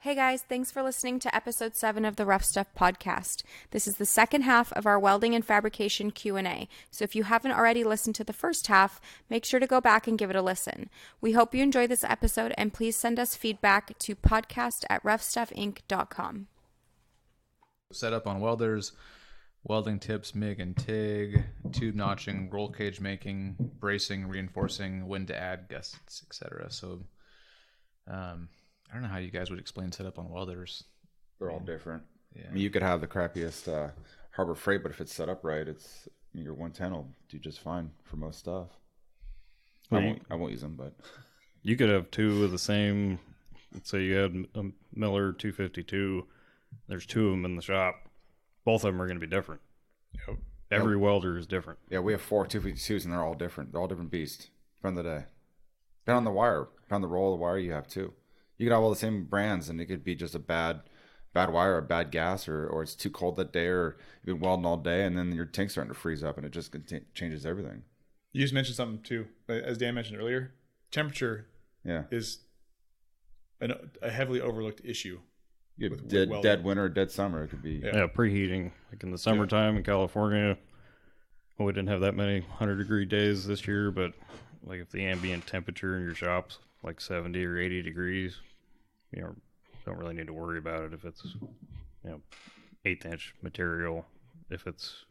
Hey guys, thanks for listening to episode 7 of the Rough Stuff podcast. This is the second half of our welding and fabrication Q&A, so if you haven't already listened to the first half, make sure to go back and give it a listen. We hope you enjoy this episode, and please send us feedback to podcast@roughstuffinc.com. Set up on welders, welding tips, MIG and TIG, tube notching, roll cage making, bracing, reinforcing, when to add gussets, etc. So, I don't know how you guys would explain setup on welders. They're all different. Yeah. I mean, you could have the crappiest Harbor Freight, but if it's set up right, your 110 will do just fine for most stuff. Well, I won't use them, but you could have two of the same. Let's say you had a Miller 252. There's two of them in the shop. Both of them are going to be different. Yep. Every welder is different. yeah, we have 4 252s, and they're all different. They're all different beasts. Depending on the day. Depending on the wire. Depending on the roll of the wire you have, too. You could have all the same brands, and it could be just a bad wire, or bad gas, or it's too cold that day, or you've been welding all day, and then your tank's starting to freeze up, and it just changes everything. You just mentioned something too, as Dan mentioned earlier. Temperature is a heavily overlooked issue. With dead winter, dead summer, it could be. Yeah, preheating. Like in the summertime in California, well, we didn't have that many 100-degree days this year, but like if the ambient temperature in your shop's like 70 or 80 degrees, don't really need to worry about it if it's, 1/8-inch material. If it's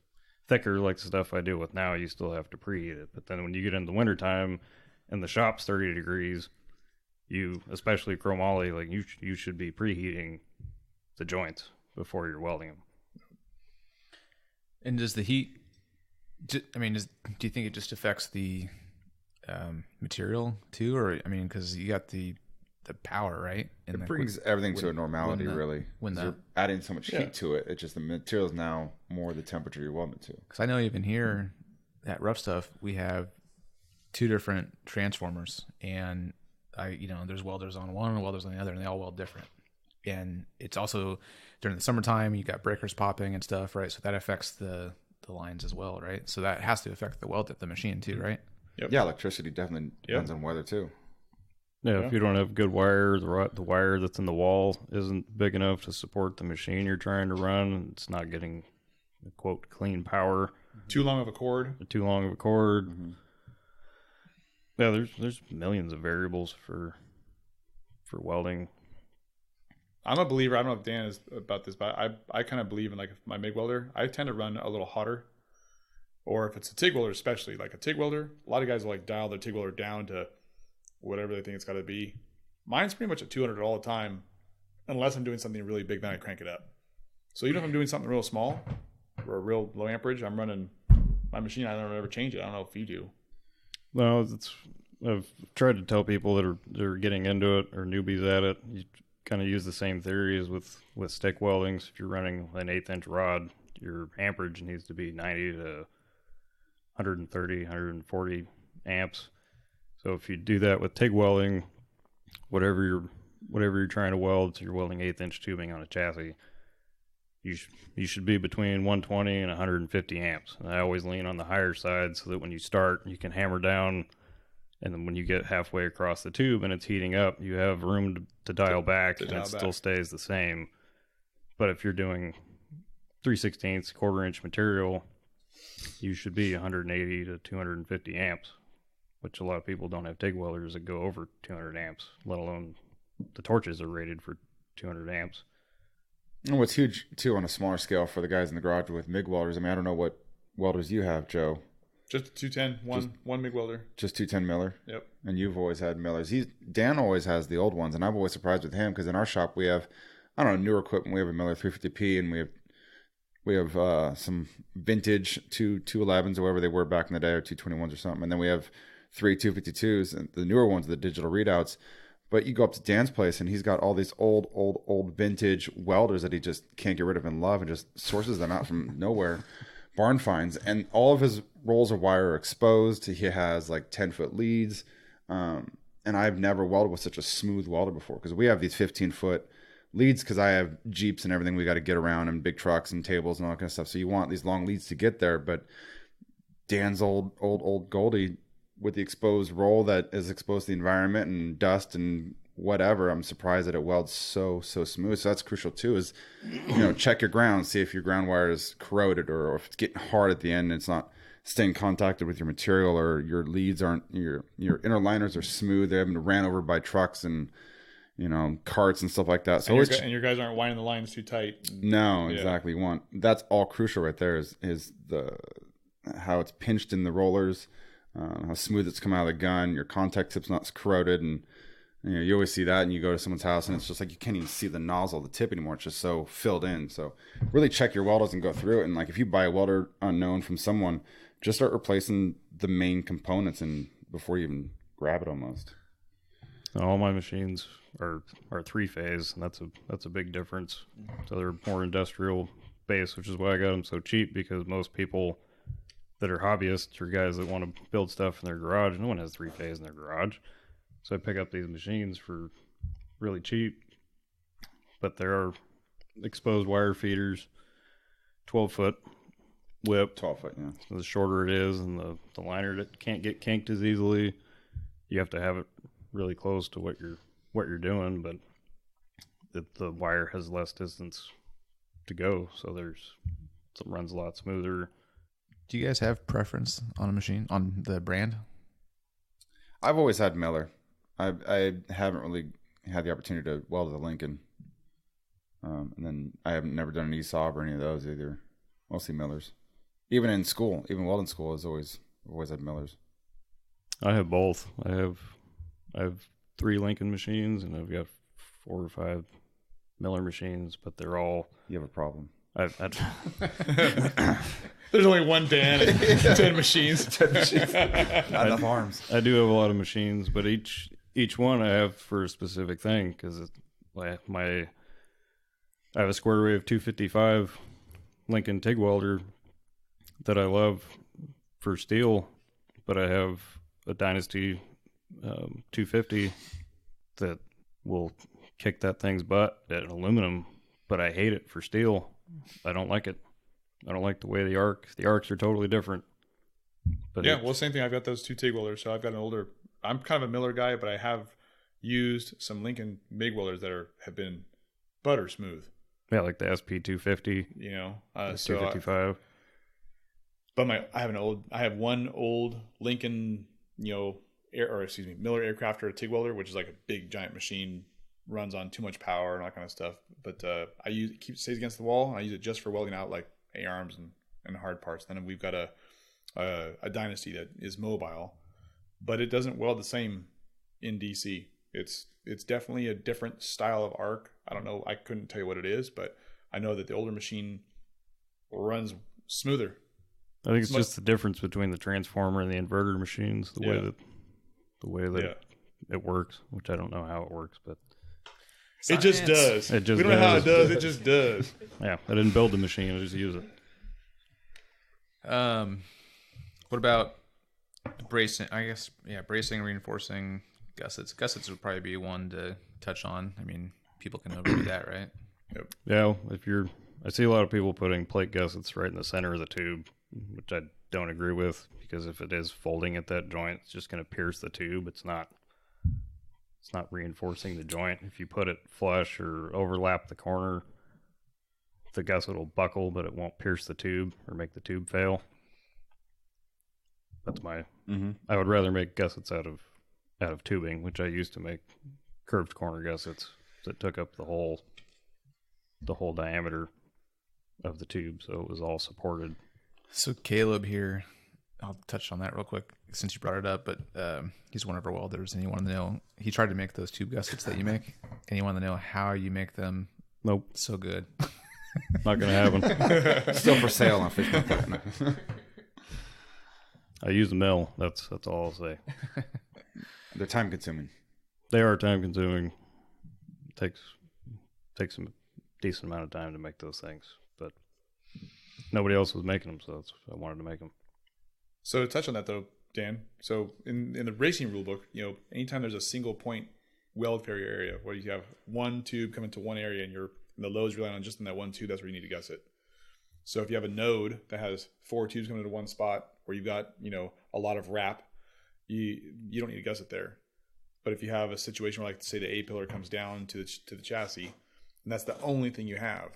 thicker, like the stuff I deal with now, you still have to preheat it. But then when you get into the wintertime and the shop's 30 degrees, especially chromoly, like you should be preheating the joints before you're welding them. And does the heat, do you think it just affects the material too? Or, because you got the power, right? And it brings everything to a normality, really. When you're adding so much heat to it, it's just the material is now more the temperature you're welding to. Because I know even here at Rough Stuff, we have 2 different transformers, and there's welders on one and welders on the other, and they all weld different. And it's also during the summertime, you got breakers popping and stuff, right? So that affects the lines as well, right? So that has to affect the weld at the machine too, right? Yep. Yeah, electricity definitely depends on weather too. Yeah, if you don't have good wire, the wire that's in the wall isn't big enough to support the machine you're trying to run. It's not getting, quote, clean power. Too long of a cord. Mm-hmm. Yeah, there's millions of variables for welding. I'm a believer. I don't know if Dan is about this, but I kind of believe in, like, my MIG welder, I tend to run a little hotter. Or if it's a TIG welder, especially like a TIG welder, a lot of guys will like dial their TIG welder down to whatever they think it's got to be. Mine's pretty much at 200 all the time, unless I'm doing something really big, then I crank it up. So even if I'm doing something real small or a real low amperage, I'm running my machine. I don't ever change it. I don't know if you do. No, I've tried to tell people that are getting into it or newbies at it. You kind of use the same theory as with stick weldings. If you're running an 1/8-inch rod, your amperage needs to be 90 to 130, 140 amps. So if you do that with TIG welding, whatever you're trying to weld, so you're welding 1/8-inch tubing on a chassis, you should be between 120 and 150 amps. And I always lean on the higher side so that when you start, you can hammer down, and then when you get halfway across the tube and it's heating up, you have room to dial back, and it still stays the same. But if you're doing 3/16 1/4-inch material, you should be 180 to 250 amps, which a lot of people don't have TIG welders that go over 200 amps, let alone the torches are rated for 200 amps. And what's huge, too, on a smaller scale for the guys in the garage with MIG welders, I don't know what welders you have, Joe. Just 210, one MIG welder. Just 210 Miller? Yep. And you've always had Millers. Dan always has the old ones, and I'm always surprised with him because in our shop we have, newer equipment. We have a Miller 350P, and we have some vintage 211s or whatever they were back in the day, or 221s or something. And then we have 3 252s, and the newer ones, the digital readouts. But you go up to Dan's place, and he's got all these old vintage welders that he just can't get rid of and love, and just sources them out from nowhere, barn finds. And all of his rolls of wire are exposed. He has like 10-foot leads. And I've never welded with such a smooth welder before, because we have these 15-foot leads, because I have Jeeps and everything we got to get around, and big trucks and tables and all that kind of stuff. So you want these long leads to get there. But Dan's old Goldie with the exposed roll that is exposed to the environment and dust and whatever, I'm surprised that it welds so smooth. So that's crucial too, is, check your ground, see if your ground wire is corroded, or if it's getting hard at the end and it's not staying contacted with your material, or your leads aren't, your inner liners are smooth, they haven't been ran over by trucks and carts and stuff like that. So and your guys aren't winding the lines too tight. No, exactly. That's all crucial right there, is the how it's pinched in the rollers, how smooth it's coming out of the gun, your contact tip's not corroded, and you always see that, and you go to someone's house and it's just like you can't even see the nozzle, the tip anymore. It's just so filled in. So really check your welders and go through it. And like if you buy a welder unknown from someone, just start replacing the main components and before you even grab it almost. All my machines are 3-phase, and that's a big difference. So they're more industrial based, which is why I got them so cheap, because most people that are hobbyists or guys that want to build stuff in their garage, no one has 3-phase in their garage. So I pick up these machines for really cheap, but there are exposed wire feeders, 12-foot whip. 12-foot, yeah. So the shorter it is, and the liner that can't get kinked as easily, you have to have it really close to what you're doing, but the wire has less distance to go, so it runs a lot smoother. Do you guys have preference on a machine, on the brand? I've always had Miller. I haven't really had the opportunity to weld with a Lincoln. And then I haven't never done an ESOB or any of those either. Mostly Millers. Even in school, even welding school, I've always had Millers. I have both. I have 3 Lincoln machines, and I've got 4 or 5 Miller machines, but they're all... You have a problem. There's only one Dan and 10 machines. 10 machines. Not enough arms. I do have a lot of machines, but each one I have for a specific thing, because I have a square wave 255 Lincoln TIG welder that I love for steel, but I have a Dynasty 250 that will kick that thing's butt at aluminum, but I hate it for steel. I don't like it. I don't like the way the arcs are totally different. But same thing. I've got those 2 TIG welders, so I've got an older. I'm kind of a Miller guy, but I have used some Lincoln MIG welders that have been butter smooth. Yeah, like the SP 250. 255. But I have one old Lincoln, Miller Aircrafter TIG welder, which is like a big giant machine, runs on too much power and all that kind of stuff. But I use it, stays against the wall, and I use it just for welding out like A-arms and hard parts. Then we've got a Dynasty that is mobile, but it doesn't weld the same in DC. It's definitely a different style of arc. I don't know. I couldn't tell you what it is, but I know that the older machine runs smoother. I think it's just the difference between the transformer and the inverter machines, the way that it works, which I don't know how it works, but it just does. We don't know how it does. It just does. Yeah, I didn't build the machine. I just use it. What about bracing? I guess, bracing, reinforcing, gussets. Gussets would probably be one to touch on. I mean, people can overdo that, right? Yep. Yeah, I see a lot of people putting plate gussets right in the center of the tube, which I don't agree with, because if it is folding at that joint, it's just going to pierce the tube. It's not reinforcing the joint. If you put it flush or overlap the corner, the gusset will buckle, but it won't pierce the tube or make the tube fail. That's my. Mm-hmm. I would rather make gussets out of tubing, which I used to make curved corner gussets that took up the whole diameter of the tube, so it was all supported. So Caleb here, I'll touch on that real quick since you brought it up, but he's one of our welders, and he wanted to know, he tried to make those tube gussets that you make, and he wanted to know how you make them. Nope. So good. Not going to happen. Still for sale on Facebook. I use a mill. That's all I'll say. They're time consuming. They are time consuming. Takes a decent amount of time to make those things, but nobody else was making them, so I wanted to make them. So to touch on that though, Dan, so in the racing rule book, anytime there's a single point weld failure area where you have one tube coming to one area and the load's relying on just in that one tube, that's where you need to gusset. So if you have a node that has 4 tubes coming to one spot where you've got, a lot of wrap, you don't need to gusset there. But if you have a situation where, like, say the A-pillar comes down to the chassis, and that's the only thing you have,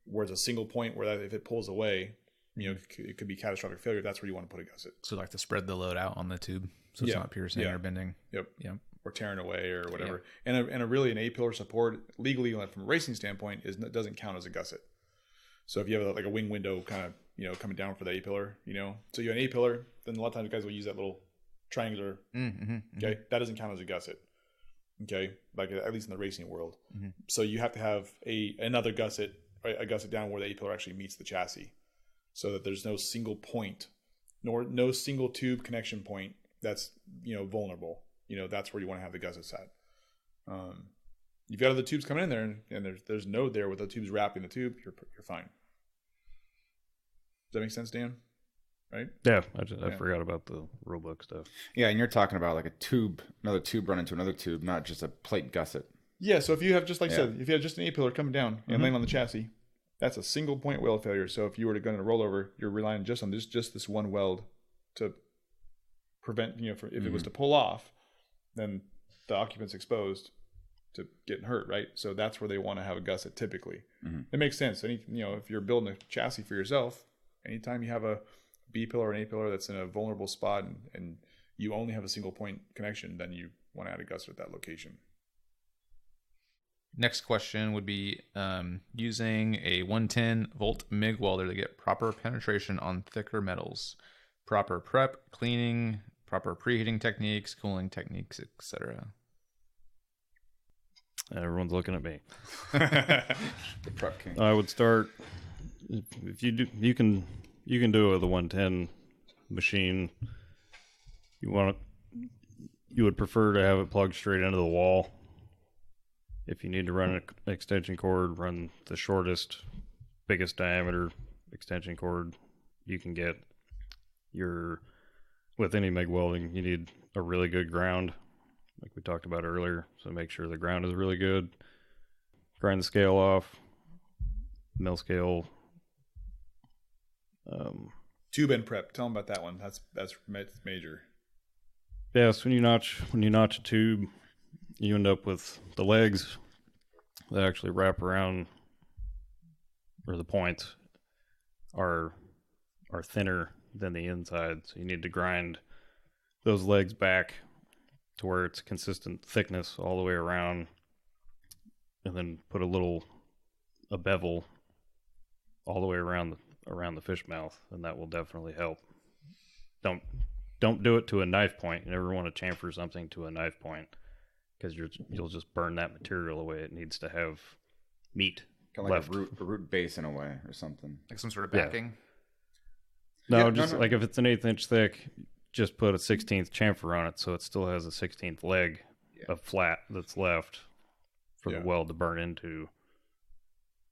where it's a single point where that, if it pulls away, it could be catastrophic failure. That's where you want to put a gusset. So like to spread the load out on the tube, so it's not piercing or bending. Yep. Yep. Or tearing away or whatever. Yeah. And really an A-pillar support legally, like from a racing standpoint, doesn't count as a gusset. So if you have like a wing window kind of coming down for the A-pillar, so you have an A-pillar, then a lot of times guys will use that little triangular. Okay, that doesn't count as a gusset. Okay, like at least in the racing world. So you have to have another gusset, right, a gusset down where the A-pillar actually meets the chassis, so that there's no single point, nor no single tube connection point that's vulnerable. That's where you want to have the gussets at. You've got other tubes coming in there, and there's node there with the tubes wrapping the tube. You're fine. Does that make sense, Dan? Right? Yeah, I forgot about the rulebook stuff. Yeah, and you're talking about like another tube running to another tube, not just a plate gusset. Yeah, so if you have, just like I said, if you have just an A-pillar coming down and laying on the chassis, that's a single point weld failure. So if you were to go in a rollover, you're relying just on this one weld to prevent, if it was to pull off, then the occupant's exposed to getting hurt, right? So that's where they want to have a gusset typically. It makes sense. If you're building a chassis for yourself, anytime you have a B-pillar or an A-pillar that's in a vulnerable spot and you only have a single point connection, then you want to add a gusset at that location. Next question would be using a 110 volt MIG welder to get proper penetration on thicker metals, proper prep, cleaning, proper preheating techniques, cooling techniques, etc. Everyone's looking at me. The prep king. I would start, if you do, you can do it with a 110 machine. You would prefer to have it plugged straight into the wall. If you need to run an extension cord, run the shortest, biggest diameter extension cord you can get. With any MIG welding, you need a really good ground, like we talked about earlier. So make sure the ground is really good. Grind the scale off, mill scale. Tube and prep. Tell them about that one. That's major. Yes, when you notch a tube, you end up with the legs that actually wrap around, or the points are thinner than the inside. So you need to grind those legs back to where it's consistent thickness all the way around, and then put a bevel all the way around the fish mouth, and that will definitely help. Don't do it to a knife point. You never want to chamfer something to a knife point, because you'll just burn that material away. It needs to have meat Kind of like left. a root base in a way, or something. Like some sort of backing. No, like if it's an 1/8 inch thick, just put a 16th chamfer on it, so it still has a 16th leg of flat that's left for the weld to burn into,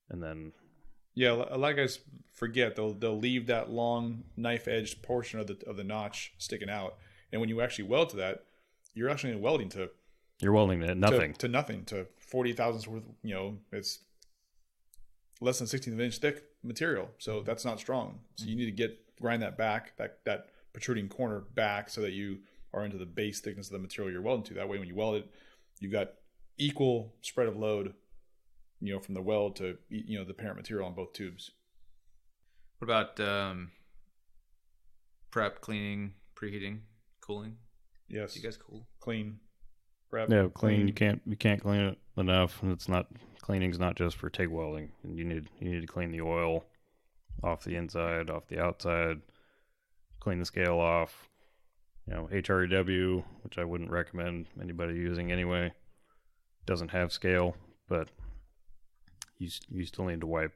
and then. Yeah, a lot of guys forget they'll leave that long knife edged portion of the notch sticking out, and when you actually weld to that, you're actually welding to. You're welding to nothing. To nothing, to 40 thousandths worth. It's less than 16th of an inch thick material, so that's not strong. So you need to grind that back, that protruding corner back, so that you are into the base thickness of the material you're welding to. That way, when you weld it, you've got equal spread of load, from the weld to the parent material on both tubes. What about prep, cleaning, preheating, cooling? Yes. You guys cool? Clean. Prep. Yeah, clean. You can't clean it enough, and cleaning's not just for TIG welding. You need to clean the oil off the inside, off the outside, clean the scale off. HREW, which I wouldn't recommend anybody using anyway, doesn't have scale, but you still need to wipe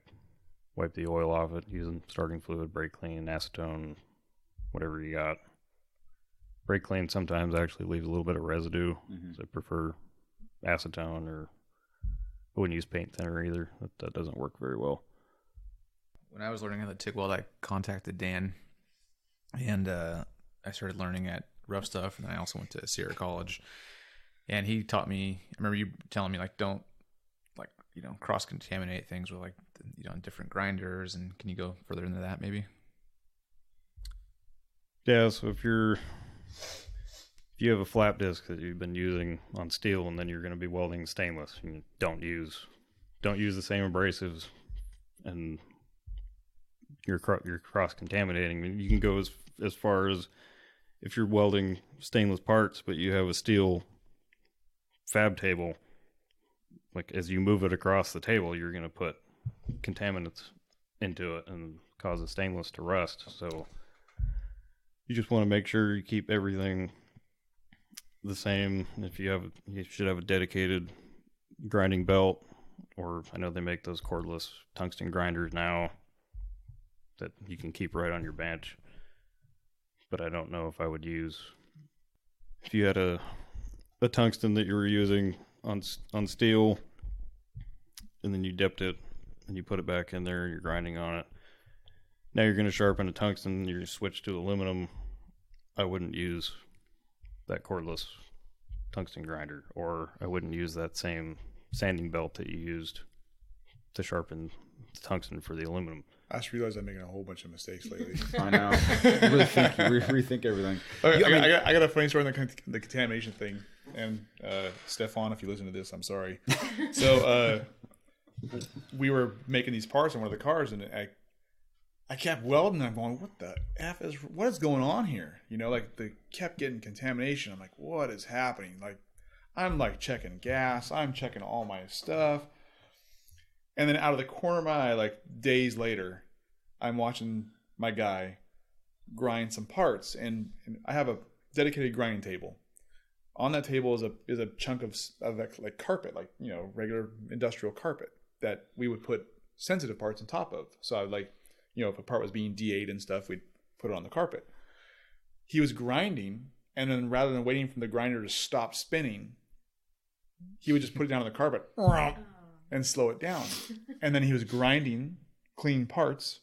the oil off it using starting fluid, brake clean, acetone, whatever you got. Brake clean sometimes actually leaves a little bit of residue, so I prefer acetone, or I wouldn't use paint thinner either. That doesn't work very well. When I was learning how to TIG weld, I contacted Dan, and I started learning at Rough Stuff, and I also went to Sierra College, and he taught me. I remember you telling me don't cross contaminate things with different grinders, and can you go further into that maybe? Yeah, so if you're if you have a flap disc that you've been using on steel and then you're going to be welding stainless, you don't use the same abrasives, and you're cross contaminating. You can go as far as if you're welding stainless parts, but you have a steel fab table, like as you move it across the table, you're going to put contaminants into it and cause the stainless to rust. So you just want to make sure you keep everything the same. You should have a dedicated grinding belt, or I know they make those cordless tungsten grinders now that you can keep right on your bench. But I don't know if I would use, if you had a tungsten that you were using on steel, and then you dipped it and you put it back in there and you're grinding on it. Now you're going to sharpen a tungsten, you switch to aluminum. I wouldn't use that cordless tungsten grinder, or I wouldn't use that same sanding belt that you used to sharpen the tungsten for the aluminum. I just realized I'm making a whole bunch of mistakes lately. I know. Really rethink everything. Okay, I got a funny story on the contamination thing. And Stefan, if you listen to this, I'm sorry. So we were making these parts on one of the cars, and I kept welding. And I'm going, what is going on here? You know, like they kept getting contamination. I'm like, what is happening? Like, I'm like checking gas. I'm checking all my stuff. And then out of the corner of my eye, like days later, I'm watching my guy grind some parts, and I have a dedicated grinding table. On that table is a chunk of like carpet, like, you know, regular industrial carpet that we would put sensitive parts on top of. So I would, like, you know, if a part was being DA'd and stuff, we'd put it on the carpet. He was grinding, and then rather than waiting for the grinder to stop spinning, he would just put it down on the carpet and slow it down. And then he was grinding clean parts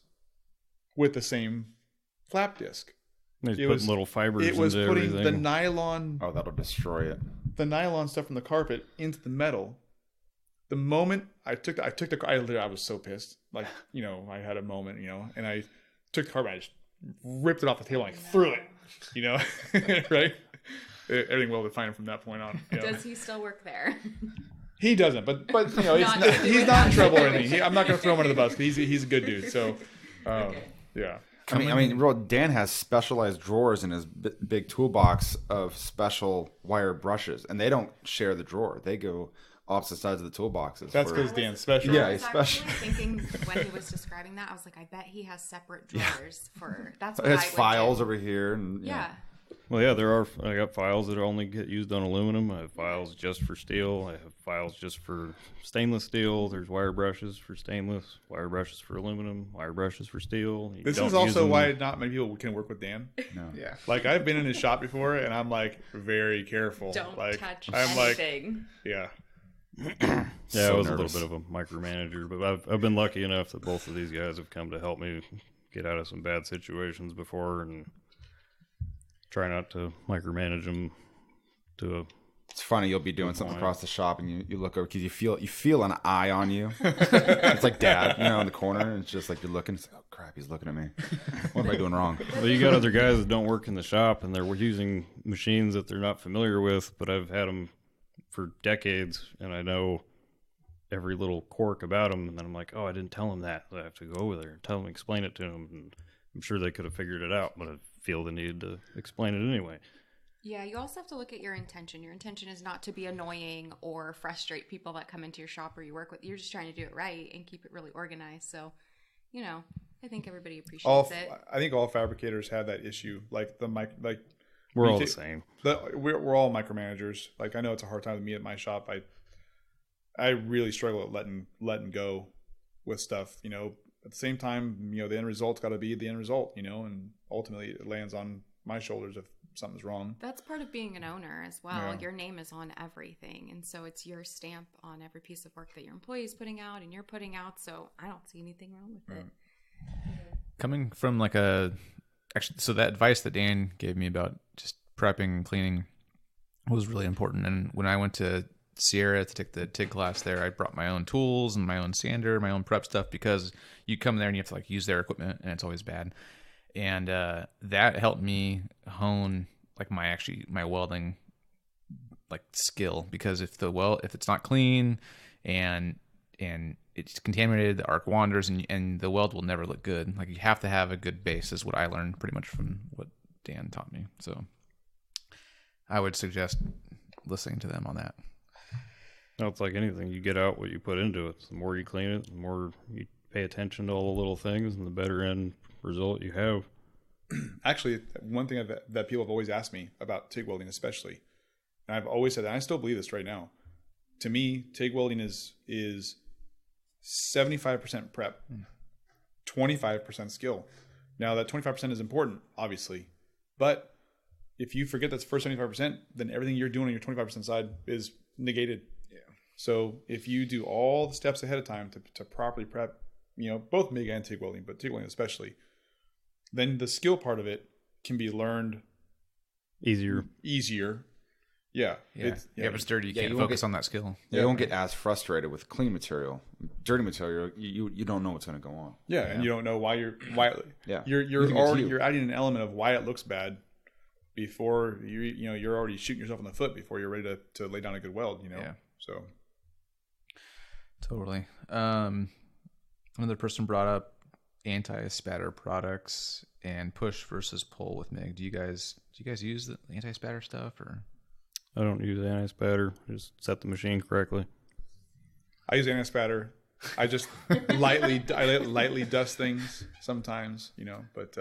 with the same flap disc. He's putting little fibers into everything. It was putting the nylon... Oh, that'll destroy it. The nylon stuff from the carpet into the metal. The moment I took I was so pissed. Like, you know, I had a moment, you know, and I took the carpet, I just ripped it off the table and I threw it, you know, right? Everything well defined from that point on. You know? Does he still work there? He doesn't, but you know, he's not in trouble or anything. I'm not going to throw him under the bus. He's a good dude. So, yeah. I mean, Dan has specialized drawers in his big toolbox of special wire brushes, and they don't share the drawer. They go opposite sides of the toolboxes. That's because Dan's special. Yeah, he's special. I was thinking when he was describing that, I was like, I bet he has separate drawers for. That's what it's files over here, and yeah. Well, yeah, I got files that only get used on aluminum. I have files just for steel. I have files just for stainless steel. There's wire brushes for stainless, wire brushes for aluminum, wire brushes for steel. This is also why not many people can work with Dan. No. Yeah. Like, I've been in his shop before, and I'm like very careful. Don't touch Like, anything. yeah. Yeah, I was a little bit of a micromanager, but I've been lucky enough that both of these guys have come to help me get out of some bad situations before, and try not to micromanage them to a... It's funny, you'll be doing something across the shop and you look over because you feel an eye on you. It's like Dad, you know, in the corner, and it's just like you're looking, it's like, oh crap, he's looking at me. What am I doing wrong? Well, you got other guys that don't work in the shop and they're using machines that they're not familiar with, but I've had them for decades and I know every little quirk about them, and then I'm like, oh, I didn't tell them that. So I have to go over there and tell them, explain it to them, and I'm sure they could have figured it out, but I feel the need to explain it anyway. Yeah, you also have to look at your intention. Your intention is not to be annoying or frustrate people that come into your shop or you work with. You're just trying to do it right and keep it really organized. So, you know, I think everybody appreciates it. I think all fabricators have that issue. Like we're all the same. We're all micromanagers. Like, I know it's a hard time with me at my shop. I really struggle at letting go with stuff. You know, at the same time, you know, the end result's got to be the end result. You know, and ultimately it lands on my shoulders if something's wrong. That's part of being an owner as well. Yeah. Your name is on everything, and so it's your stamp on every piece of work that your employee's putting out and you're putting out. So I don't see anything wrong with it. Coming from so that advice that Dan gave me about just prepping and cleaning was really important. And when I went to Sierra to take the TIG class there, I brought my own tools and my own sander, my own prep stuff, because you come there and you have to use their equipment and it's always bad. And that helped me hone like my welding like skill, because if it's not clean and it's contaminated, the arc wanders, and the weld will never look good. Like, you have to have a good base, is what I learned pretty much from what Dan taught me. So I would suggest listening to them on that. No, it's like anything. You get out what you put into it. The more you clean it, the more you pay attention to all the little things, and the better end result you have. Actually, one thing that people have always asked me about TIG welding especially, and I've always said that, and I still believe this right now, to me, TIG welding is 75% prep, 25% skill. Now, that 25% is important, obviously, but if you forget that's the first 75%, then everything you're doing on your 25% side is negated. Yeah. So if you do all the steps ahead of time to properly prep, both MIG and TIG welding, but TIG welding especially, then the skill part of it can be learned easier. Yeah. If it's dirty, you can't focus on that skill. You don't get as frustrated with clean material. Dirty material, you don't know what's going to go on. Yeah, and you don't know why you're adding an element of why it looks bad before you're already shooting yourself in the foot before you're ready to lay down a good weld. Yeah. So totally. Another person brought up anti-spatter products and push versus pull with MIG. Do you guys use the anti-spatter stuff, or? I don't use anti-spatter. Just set the machine correctly. I use anti-spatter. I just lightly dust things sometimes, but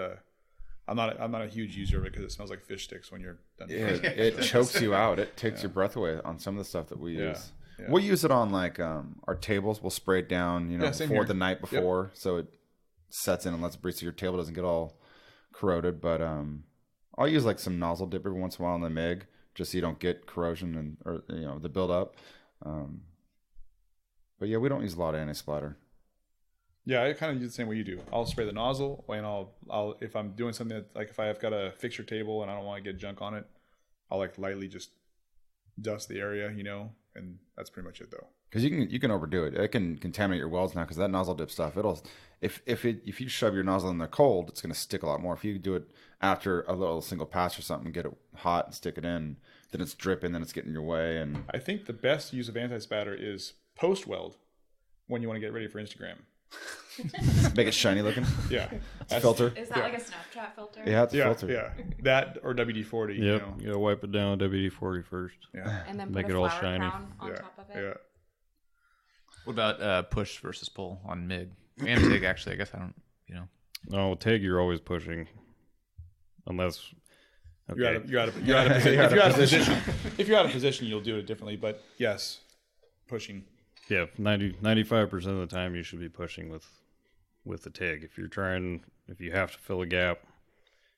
I'm not a huge user of it because it smells like fish sticks when you're done. Yeah, it chokes you out. It takes your breath away on some of the stuff that we use. Yeah. We'll use it on like our tables. We'll spray it down, before the night before, so it sets in and lets it breathe so your table doesn't get all corroded. But I'll use like some nozzle dip every once in a while on the MIG, just so you don't get corrosion or the buildup. But yeah, we don't use a lot of anti-splatter. Yeah, I kind of do the same way you do. I'll spray the nozzle, and I'll if I'm doing something that, like if I've got a fixture table and I don't want to get junk on it, I'll like lightly just dust the area, and that's pretty much it though. Because you can overdo it. It can contaminate your welds now. Because that nozzle dip stuff, if you shove your nozzle in there cold, it's going to stick a lot more. If you do it after a little single pass or something, get it hot and stick it in, then it's dripping, then it's getting in your way. And I think the best use of anti-spatter is post weld when you want to get ready for Instagram. Make it shiny looking. Yeah, it's a filter. Is that like a Snapchat filter? Yeah, it's a filter. Yeah, that or WD-40. Yep, you gotta wipe it down with WD-40 first. Yeah, and then make put it a all flour shiny crown on top of it. Yeah. What about push versus pull on MIG and TIG? Actually, I guess I don't. No, TIG you're always pushing, unless you're out of position. If you're out of position, you'll do it differently. But yes, pushing. Yeah, 95% of the time you should be pushing with the TIG. If you have to fill a gap,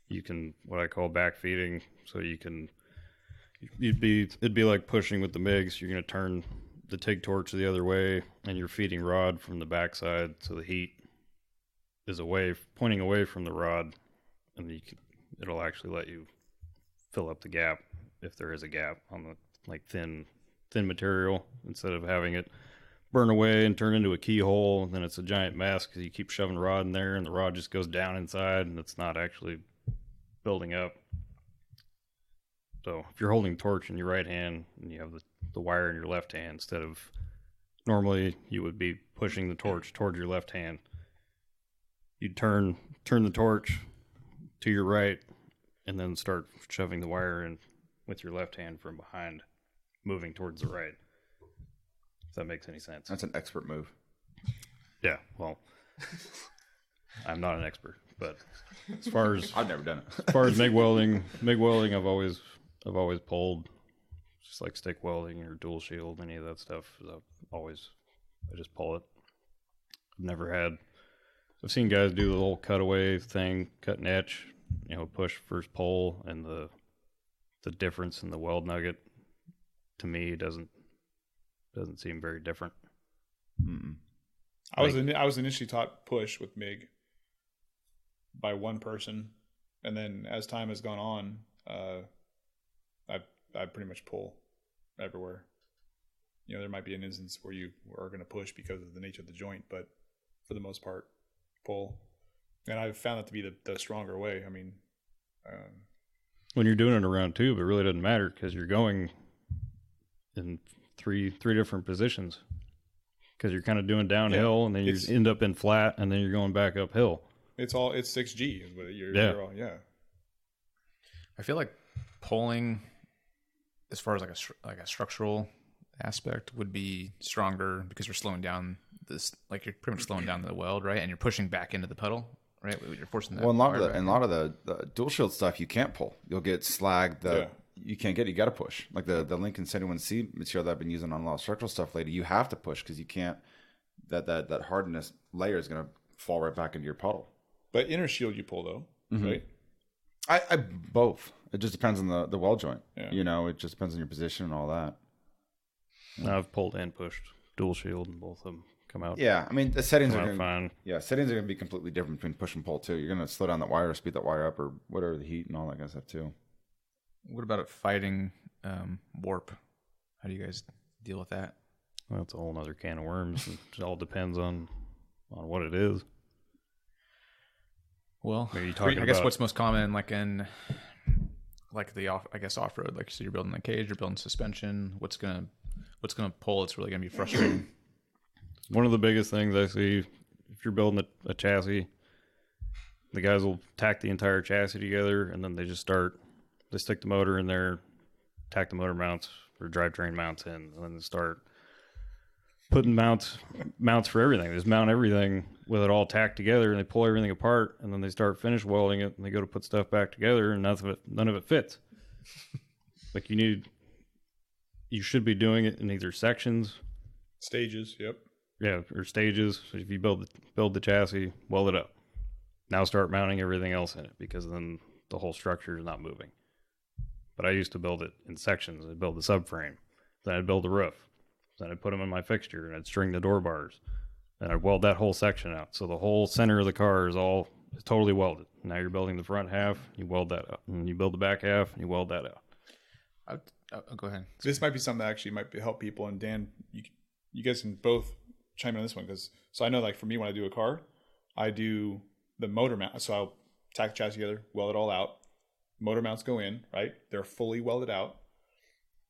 you can, what I call backfeeding. So it'd be like pushing with the MIGs. You're going to turn the TIG torch the other way, and you're feeding rod from the backside, so the heat is pointing away from the rod, and it'll actually let you fill up the gap if there is a gap on the like thin material, instead of having it burn away and turn into a keyhole, and then it's a giant mess because you keep shoving rod in there and the rod just goes down inside and it's not actually building up. So if you're holding torch in your right hand and you have the wire in your left hand, instead of normally you would be pushing the torch towards your left hand, you'd turn the torch to your right and then start shoving the wire in with your left hand from behind, moving towards the right. If that makes any sense. That's an expert move. Yeah, well, I'm not an expert, but as far as I've never done it. As far as MIG welding, I've always pulled, just like stick welding or dual shield, any of that stuff. I just pull it. I've seen guys do the little cutaway thing, cut and etch, push first pull, and the difference in the weld nugget to me doesn't seem very different. Mm-mm. I was initially taught push with MIG by one person, and then as time has gone on, I pretty much pull everywhere. There might be an instance where you are going to push because of the nature of the joint, but for the most part, pull. And I've found that to be the stronger way. I mean, When you're doing it around tube, it really doesn't matter because you're going in three different positions because you're kind of doing downhill and then you end up in flat and then you're going back uphill. It's 6G is what you're all, I feel like pulling, as far as like a structural aspect, would be stronger because you're slowing down this, like you're pretty much slowing down the weld, right? And you're pushing back into the pedal, right? You're forcing that. Well, a lot of the dual shield stuff you can't pull. You'll get slagged. You can't get it. You got to push. Like the Lincoln 71C material that I've been using on a lot of structural stuff lately, you have to push because you can't. That hardness layer is going to fall right back into your puddle. But inner shield you pull though, right? I both. It just depends on the weld joint. Yeah. You know, it just depends on your position and all that. I've pulled and pushed dual shield, and both of them come out. Yeah, I mean the settings are fine. Yeah, settings are going to be completely different between push and pull too. You're going to slow down that wire, or speed that wire up, or whatever the heat and all that kind of stuff too. What about it fighting warp? How do you guys deal with that? Well, that's a whole other can of worms. It all depends on what it is. Well, I guess what's most common, like in like the off road, like so you're building a cage, you're building suspension. What's gonna pull? It's really gonna be frustrating. One of the biggest things I see, if you're building a chassis, the guys will tack the entire chassis together, and then they stick the motor in there, tack the motor mounts or drivetrain mounts in, and then they start putting mounts for everything. They just mount everything with it all tacked together, and they pull everything apart, and then they start finish welding it, and they go to put stuff back together, and none of it fits. Like you should be doing it in either sections, stages. Yep. Yeah, or stages. So if you build the chassis, weld it up. Now start mounting everything else in it because then the whole structure is not moving. But I used to build it in sections. I'd build the subframe, then I'd build the roof. Then I'd put them in my fixture, and I'd string the door bars. And I'd weld that whole section out. So the whole center of the car is totally welded. Now you're building the front half, you weld that out. And you build the back half, and you weld that out. Go ahead. This might be something that actually might help people. And Dan, you guys can both chime in on this one. So I know, like for me, when I do a car, I do the motor mount. So I'll tack the chassis together, weld it all out. Motor mounts go in, right? They're fully welded out.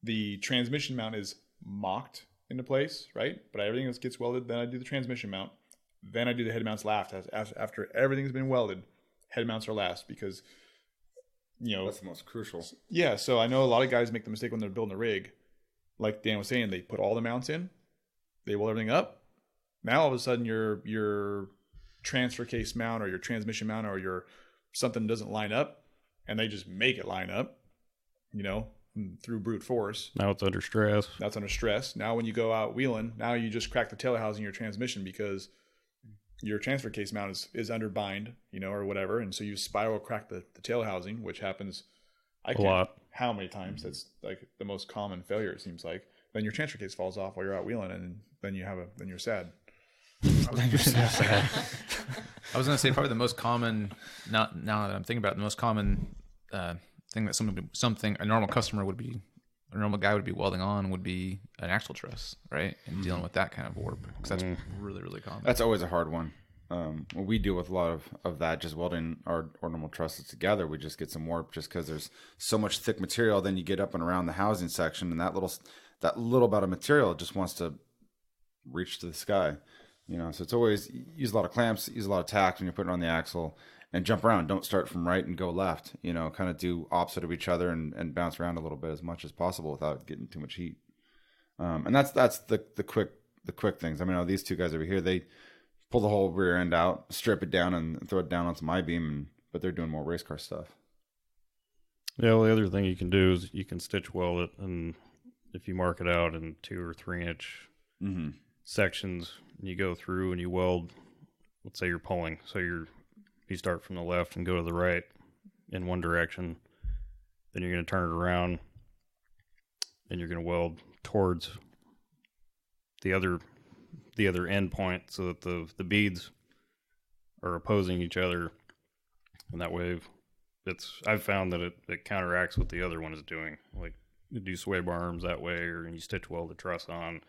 The transmission mount is mocked into place, right? But everything else gets welded. Then I do the transmission mount. Then I do the head mounts last. After everything's been welded, head mounts are last because, that's the most crucial. Yeah. So I know a lot of guys make the mistake when they're building a rig. Like Dan was saying, they put all the mounts in, they weld everything up. Now all of a sudden your transfer case mount or your transmission mount or your something doesn't line up, and they just make it line up, through brute force. Now it's under stress. That's under stress. Now when you go out wheeling, now you just crack the tail housing in your transmission because your transfer case mount is under bind, or whatever. And so you spiral crack the tail housing, which happens a lot. How many times? That's like the most common failure, it seems like. Then your transfer case falls off while you're out wheeling, and then you're sad. I was going to say probably the most common, now that I'm thinking about it, the most common thing that a normal guy would be welding on would be an axle truss, right? And dealing with that kind of warp, because that's really, really common. That's always a hard one. We deal with a lot of that, just welding our normal trusses together. We just get some warp just because there's so much thick material. Then you get up and around the housing section, and that little bit of material just wants to reach to the sky. So it's always use a lot of clamps, use a lot of tack when you're putting it on the axle, and jump around. Don't start from right and go left. Kind of do opposite of each other and bounce around a little bit as much as possible without getting too much heat. And that's the quick things. I mean, these two guys over here, they pull the whole rear end out, strip it down, and throw it down onto my beam, but they're doing more race car stuff. Yeah, well, the other thing you can do is you can stitch weld it, and if you mark it out in 2 or 3 inch sections, and you go through and you weld, let's say you're pulling, so you start from the left and go to the right in one direction, then you're going to turn it around and you're going to weld towards the other end point so that the beads are opposing each other, and that way I've found that it counteracts what the other one is doing. Like you do sway bar arms that way, or you stitch weld the truss on.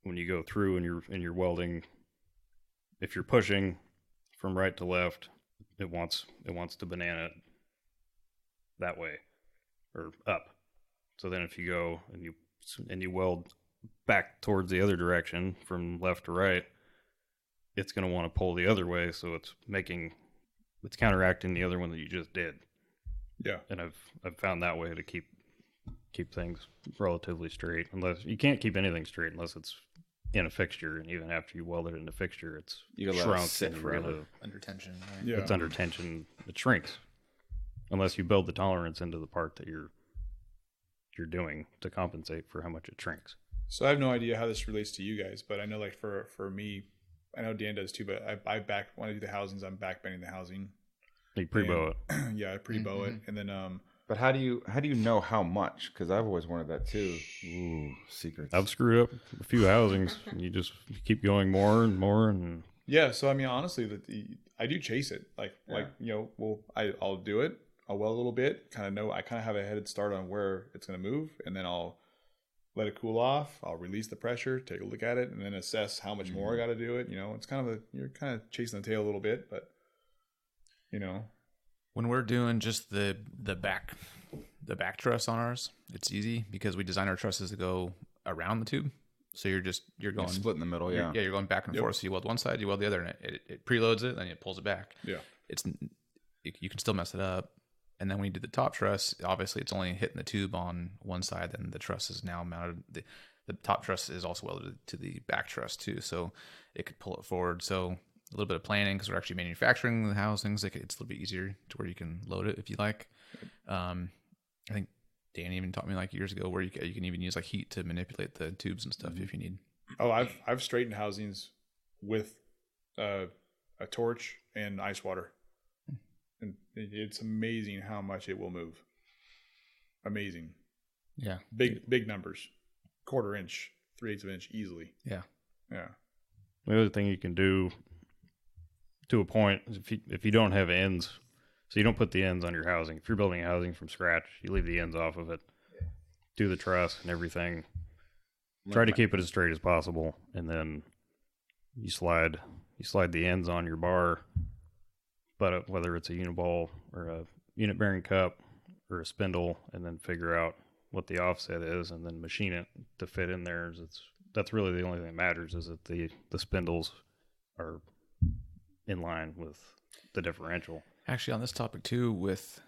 When you go through and you're welding, if you're pushing from right to left, it wants to banana it that way or up. So then if you go and you weld back towards the other direction from left to right, it's going to want to pull the other way. So it's counteracting the other one that you just did. Yeah. And I've found that way to keep things relatively straight. Unless you can't keep anything straight unless it's in a fixture, and even after you weld it in a fixture, it's shrunk sit forever under tension. Right? Yeah. It's under tension. It shrinks unless you build the tolerance into the part that you're doing to compensate for how much it shrinks. So I have no idea how this relates to you guys, but I know like for me, I know Dan does too, but when I do the housings, I'm back bending the housing. You pre-bow it. Yeah, I pre-bow it. And then But how do you know how much? Because I've always wanted that too. Ooh, secrets. I've screwed up a few housings, and you keep going more and more, and yeah. So I mean, honestly, I do chase it. I'll do it. I'll weld a little bit. I kind of have a head start on where it's going to move, and then I'll let it cool off. I'll release the pressure, take a look at it, and then assess how much more I got to do it. It's you're kind of chasing the tail a little bit, but When we're doing just the back truss on ours, it's easy because we design our trusses to go around the tube. So you're going split in the middle. Yeah. You're going back and forth. So you weld one side, you weld the other, and it preloads it, then it pulls it back. Yeah. You can still mess it up. And then when you do the top truss, obviously it's only hitting the tube on one side, then the truss is now mounted. The top truss is also welded to the back truss too, so it could pull it forward. So a little bit of planning, because we're actually manufacturing the housings, it's a little bit easier to where you can load it if you like. I think Dan even taught me like years ago where you can even use like heat to manipulate the tubes and stuff if you need. Oh, I've straightened housings with a torch and ice water. And it's amazing how much it will move. Amazing. Yeah. Big numbers. 1/4 inch, 3/8 of an inch easily. Yeah. Yeah. the other thing you can do to a point is if you don't have ends, so you don't put the ends on your housing. If you're building a housing from scratch, you leave the ends off of it. Do the truss and everything. Try to keep it as straight as possible, and then you slide the ends on your bar. But whether it's a uniball or a unit bearing cup or a spindle, and then figure out what the offset is, and then machine it to fit in there. That's really the only thing that matters, is that the spindles are in line with the differential. Actually, on this topic too, with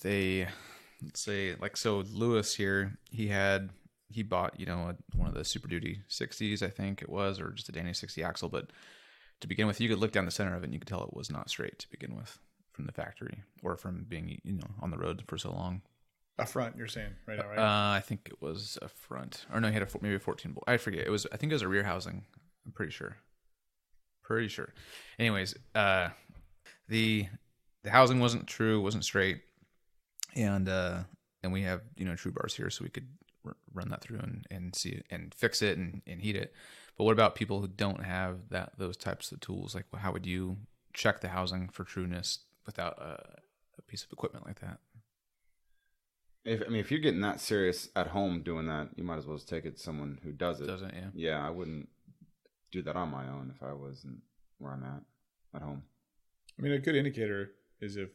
a, let's say, like, so Lewis here, he bought, one of the Super Duty 60s, I think it was, or just a Danny 60 axle. But to begin with, you could look down the center of it and you could tell it was not straight to begin with from the factory, or from being, on the road for so long. A front, you're saying, right now, right? I think it was a front, or no, he had maybe a 14 bolt. I forget. I think it was a rear housing. I'm pretty sure. Anyways, the housing wasn't straight, and we have true bars here, so we could run that through and see it and fix it and heat it. But what about people who don't have those types of tools? Like, how would you check the housing for trueness without a piece of equipment like that? If you're getting that serious at home doing that, you might as well just take it to someone who does it. Doesn't, yeah. Yeah, I wouldn't do that on my own if I wasn't where I'm at home. I mean, a good indicator is if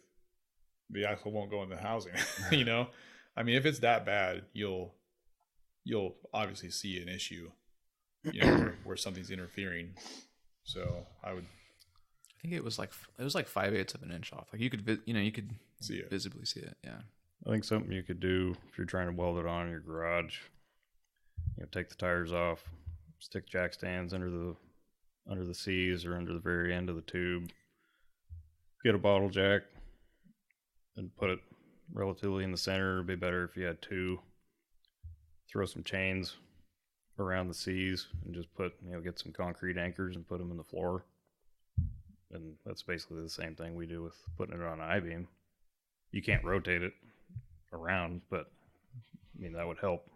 the axle won't go in the housing. I mean, if it's that bad, you'll obviously see an issue, where something's interfering. So I think it was like 5/8 of an inch off. Like you could see it, visibly see it. Yeah. I think something you could do if you're trying to weld it on in your garage, take the tires off, stick jack stands under the C's or under the very end of the tube, get a bottle jack and put it relatively in the center. It'd be better if you had two. Throw some chains around the C's and just get some concrete anchors and put them in the floor. And that's basically the same thing we do with putting it on an I-beam. You can't rotate it around, but that would help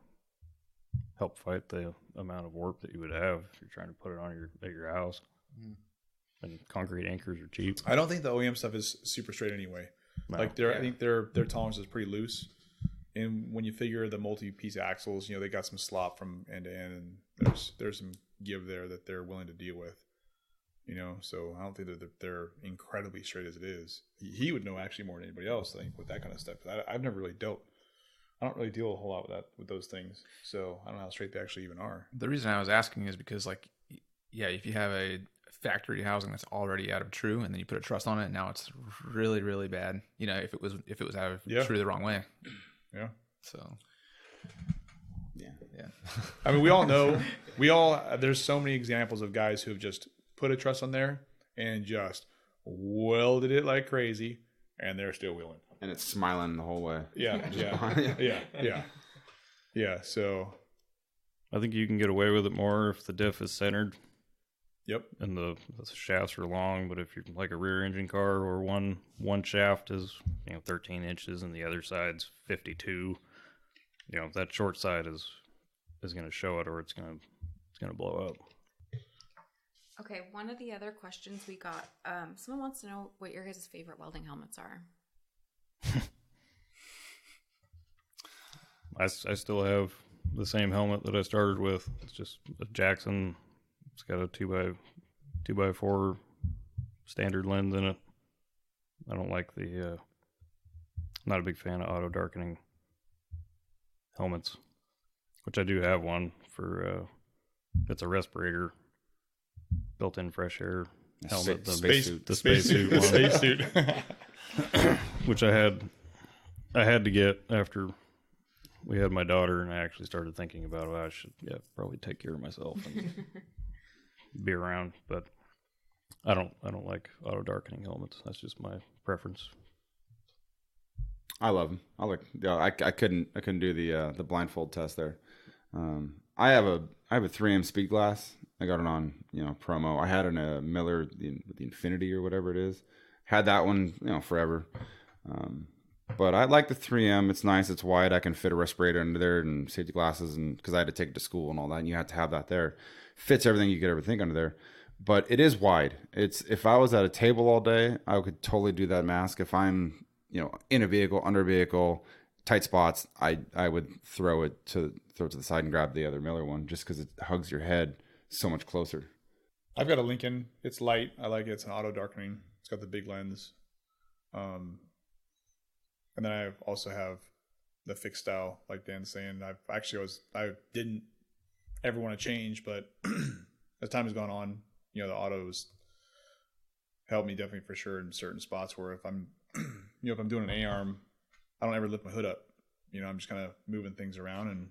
fight the amount of work that you would have if you're trying to put it on your house. And concrete anchors are cheap. I don't think the OEM stuff is super straight anyway. No. I think their tolerance is pretty loose. And when you figure the multi-piece axles, they got some slop from end to end, and there's some give there that they're willing to deal with. You know, so I don't think that they're incredibly straight as it is. He would know actually more than anybody else, I think, with that kind of stuff. I've never really dealt. I don't really deal a whole lot with those things. So I don't know how straight they actually even are. The reason I was asking is because, like, yeah, if you have a factory housing that's already out of true, and then you put a truss on it, now it's really, really bad. You know, if it was out of true the wrong way. Yeah. So. Yeah. I mean, we all know. There's so many examples of guys who've just put a truss on there and just welded it like crazy, and they're still wheeling. And it's smiling the whole way. Yeah. So I think you can get away with it more if the diff is centered. Yep. And the shafts are long, but if you're like a rear engine car or one shaft is 13 inches and the other side's 52, that short side is going to show it, or it's going to blow up. Okay, one of the other questions we got, someone wants to know what your guys' favorite welding helmets are. I still have the same helmet that I started with. It's just a Jackson. It's got a 2x4 standard lens in it. I don't like not a big fan of auto darkening helmets, which I do have one for, it's a respirator, built-in fresh air helmet. The spacesuit one. Spacesuit. Which I had to get after we had my daughter, and I actually started thinking about, I should probably take care of myself and be around. But I don't like auto darkening helmets. That's just my preference. I love them. I couldn't do the blindfold test there. I have a 3M speed glass. I got it on promo. I had it in a Miller, the Infinity or whatever it is. Had that one forever. But I like the 3M. It's nice. It's wide. I can fit a respirator under there and safety glasses, and because I had to take it to school and all that, and you have to have that there. Fits everything you could ever think under there. But it is wide. If I was at a table all day, I could totally do that mask. If I'm in a vehicle, under a vehicle, tight spots, I would throw it to the side and grab the other Miller one, just because it hugs your head so much closer. I've got a Lincoln. It's light. I like it. It's an auto darkening. It's got the big lens. And then I also have the fixed style, like Dan's saying. I didn't ever want to change, but as time has gone on, the autos help me definitely for sure in certain spots where if I'm, if I'm doing an A-arm, I don't ever lift my hood up. I'm just kind of moving things around and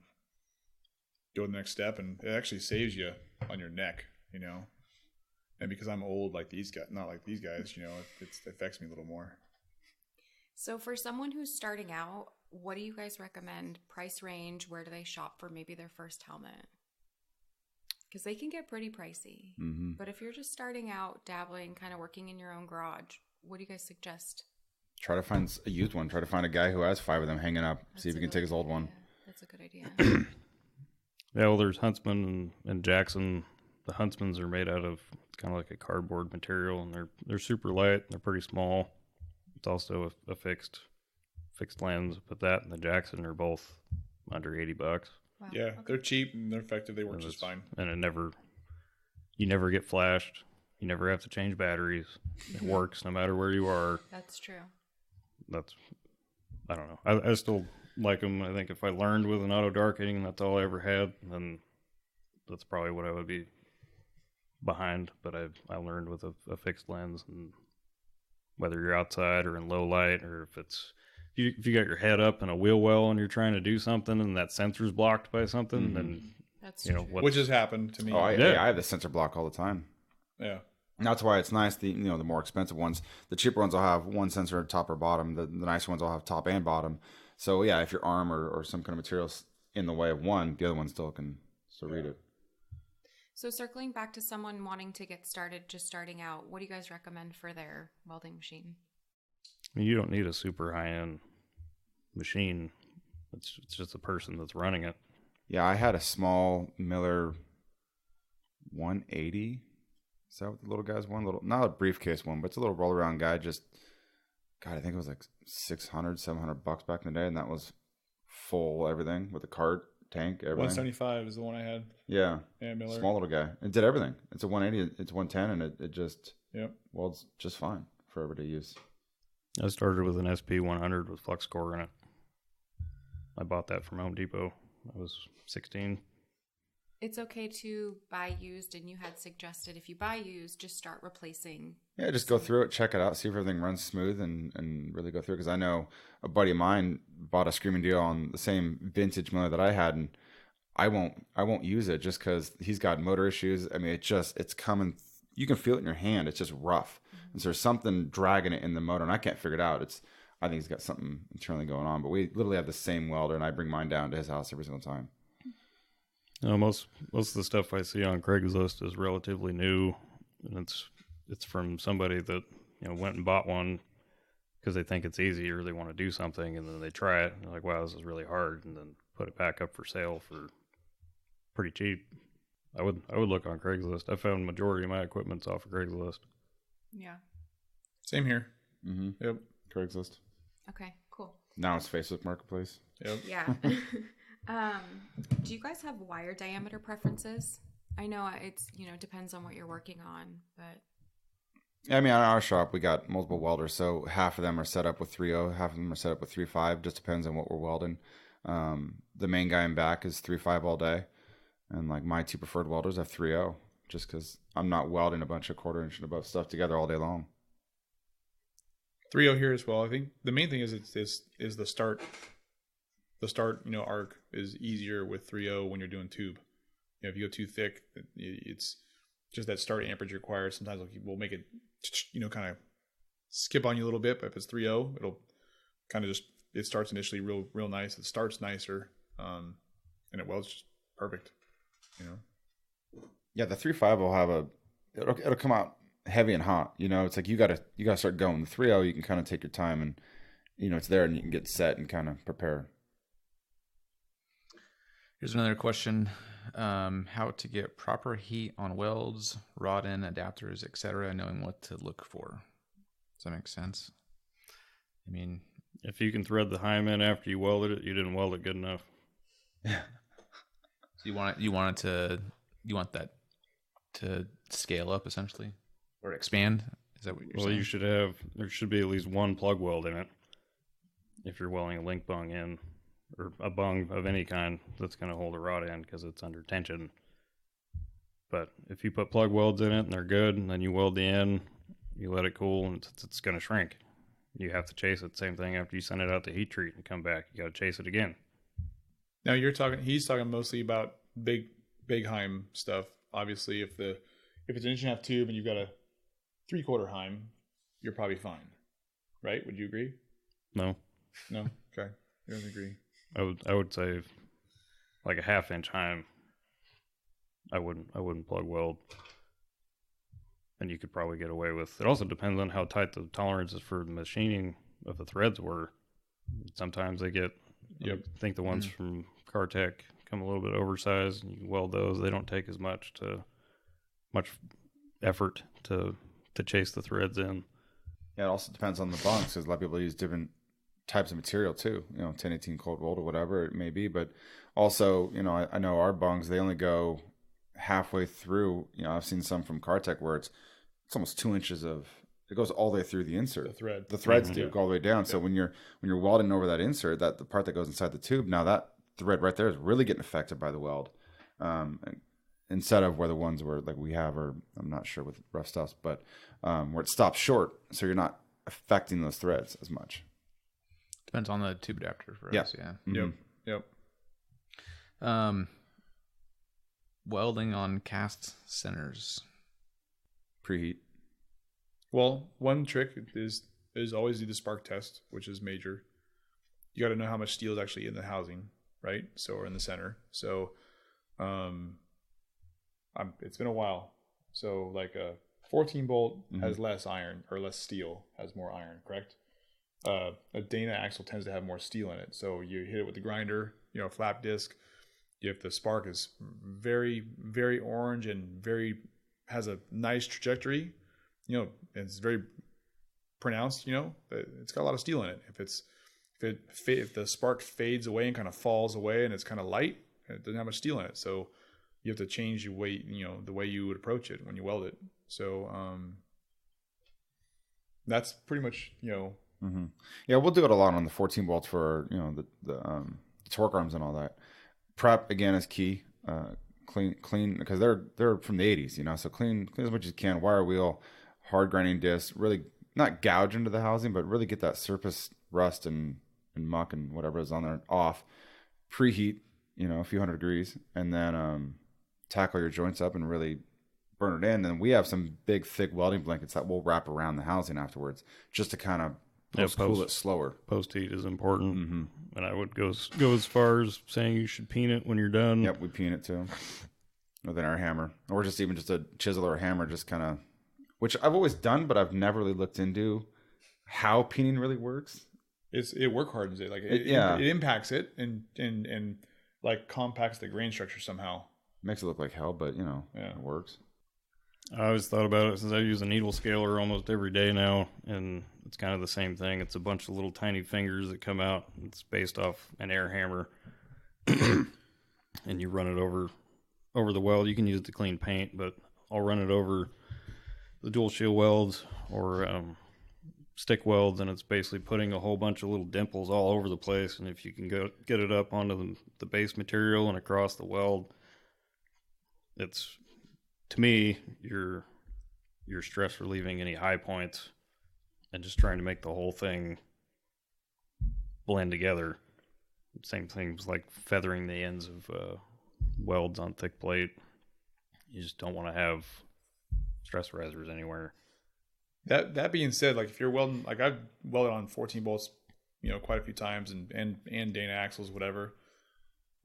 doing the next step, and it actually saves you on your neck, And because I'm old like these guys, not like these guys, it affects me a little more. So for someone who's starting out, what do you guys recommend? Price range? Where do they shop for maybe their first helmet? Because they can get pretty pricey. Mm-hmm. But if you're just starting out, dabbling, kind of working in your own garage, what do you guys suggest? Try to find a used one. Try to find a guy who has 5 of them hanging up. See if you can take his old one. That's a good idea. Yeah, well, there's Huntsman and Jackson. The Huntsmans are made out of kind of like a cardboard material, and they're super light. They're pretty small. It's also a fixed lens, but that and the Jackson are both under $80. Wow. Yeah, okay. They're cheap and they're effective. They work just fine. And you never get flashed. You never have to change batteries. It works no matter where you are. That's true. I don't know. I still like them. I think if I learned with an auto darkening and that's all I ever had, then that's probably what I would be behind. But I learned with a fixed lens, and whether you're outside or in low light, or if you got your head up in a wheel well and you're trying to do something and that sensor's blocked by something, then that's true. Which has happened to me. Oh, I have the sensor block all the time. Yeah. And that's why it's nice. The more expensive ones, the cheaper ones will have one sensor top or bottom. The nicer ones will have top and bottom. So yeah, if your arm or some kind of material's in the way of one, the other one still can read it. So circling back to someone wanting to get started, just starting out, what do you guys recommend for their welding machine? You don't need a super high-end machine. It's just the person that's running it. Yeah, I had a small Miller 180. Is that what the little guy's one? Not a briefcase one, but it's a little roll-around guy. I think it was like $600, $700 back in the day, and that was full everything with a cart, tank, everything. 175 is the one I had. Yeah. Miller. Small little guy. It did everything. It's a 180, it's 110, and it just welds just fine for everyday use. I started with an SP 100 with flux core in it. I bought that from Home Depot. I was 16. It's okay to buy used, and you had suggested if you buy used, just start replacing. Yeah, just go through it, check it out, see if everything runs smooth, and really go through it. Because I know a buddy of mine bought a screaming deal on the same vintage motor that I had, and I won't use it just because he's got motor issues. I mean, it's coming. You can feel it in your hand. It's just rough. Mm-hmm. And so there's something dragging it in the motor, and I can't figure it out. I think he's got something internally going on. But we literally have the same welder, and I bring mine down to his house every single time. Most of the stuff I see on Craigslist is relatively new, and it's from somebody that went and bought one because they think it's easy or they want to do something, and then they try it and they're like, wow, this is really hard, and then put it back up for sale for pretty cheap. I would look on Craigslist. I found majority of my equipment's off of Craigslist. Yeah. Same here. Mm-hmm. Yep. Craigslist. Okay, cool. Now it's Facebook Marketplace. Yep. Yeah. Do you guys have wire diameter preferences? I know it's, depends on what you're working on, but. Yeah, I mean, on our shop, we got multiple welders. So half of them are set up with 3.0, half of them are set up with 3.5. Just depends on what we're welding. The main guy in back is 3.5 all day. And like my two preferred welders have 3.0 just because I'm not welding a bunch of 1/4 inch and above stuff together all day long. 3.0 here as well. I think the main thing is the start. The start, arc is easier with 3.0 when you're doing tube. If you go too thick, it's just that start amperage required. Sometimes we'll make it, kind of skip on you a little bit. But if it's 3.0, it'll kind of it starts initially real nice. It starts nicer, and it welds just perfect. Yeah, the 3.5 will have it'll come out heavy and hot. It's like you gotta start going. The 3.0 you can kind of take your time and it's there and you can get set and kind of prepare. Here's another question. How to get proper heat on welds, rod end, adapters, etc., knowing what to look for. Does that make sense? I mean, if you can thread the hymen after you welded it, you didn't weld it good enough. Yeah. So you want that to scale up essentially or expand? Is that what you're saying? There should be at least one plug weld in it. If you're welding a link bung in, or a bung of any kind that's going to hold a rod end because it's under tension. But if you put plug welds in it and they're good, and then you weld the end, you let it cool, and it's going to shrink. You have to chase it. Same thing after you send it out to heat treat and come back. You got to chase it again. Now he's talking mostly about big Heim stuff. Obviously, if it's an 1.5 inch tube and you've got a 3/4 Heim, you're probably fine, right? Would you agree? No. Okay, you don't agree. I would say like a 1/2 inch Heim. I wouldn't plug weld, and you could probably get away with. It also depends on how tight the tolerances for the machining of the threads were. Sometimes they get. I think the ones from Cartech come a little bit oversized, and you can weld those. They don't take as much effort to chase the threads in. Yeah, it also depends on the bunks, because a lot of people use different types of material too. 1018 cold rolled or whatever it may be. But also, I know our bungs, they only go halfway through. I've seen some from Cartech where it's almost 2 inches of. It goes all the way through the insert. The threads do go all the way down. Yeah. So when you're welding over that insert, the part that goes inside the tube, now that thread right there is really getting affected by the weld. Instead of where the ones where like we have, or I'm not sure with rough stuffs, but where it stops short, so you're not affecting those threads as much. Depends on the tube adapter for us. Yeah. Mm-hmm. Yep. Welding on cast centers. Preheat. Well, one trick is always do the spark test, which is major. You got to know how much steel is actually in the housing, right? So, or in the center. So, it's been a while. So, like a 14 bolt has less iron, or less steel has more iron, correct? A Dana axle tends to have more steel in it. So you hit it with the grinder, flap disc. If the spark is very, very orange and has a nice trajectory, it's very pronounced, it's got a lot of steel in it. If the spark fades away and kind of falls away and it's kind of light, It doesn't have much steel in it, so you have to change the way you would approach it when you weld it. So that's pretty much Mm-hmm. Yeah, we'll do it a lot on the 14 bolts for the torque arms and all that. Prep again is key. Clean because they're from the 80s, so clean as much as you can. Wire wheel, hard grinding disc, really not gouge into the housing, but really get that surface rust and muck and whatever is on there off. Preheat, a few hundred degrees, and then tackle your joints up and really burn it in. And we have some big thick welding blankets that we'll wrap around the housing afterwards, just to kind of cool it slower. Post heat is important, and I would go as far as saying you should peen it when you're done. Yep, we peen it too with an air hammer, or just a chisel or a hammer, just kind of, which I've always done, but I've never really looked into how peening really works. It work hardens it, like it impacts it and like compacts the grain structure somehow. Makes it look like hell, but it works. I always thought about it since I use a needle scaler almost every day now, and it's kind of the same thing. It's a bunch of little tiny fingers that come out. It's based off an air hammer, and you run it over the weld. You can use it to clean paint, but I'll run it over the dual shield welds or stick welds, and it's basically putting a whole bunch of little dimples all over the place. And if you can get it up onto the base material and across the weld, it's, to me, you're stress relieving any high points and just trying to make the whole thing blend together. Same things like feathering the ends of welds on thick plate. You just don't want to have stress risers anywhere. That being said, like if you're welding, like I've welded on 14 bolts, quite a few times, and Dana axles, whatever.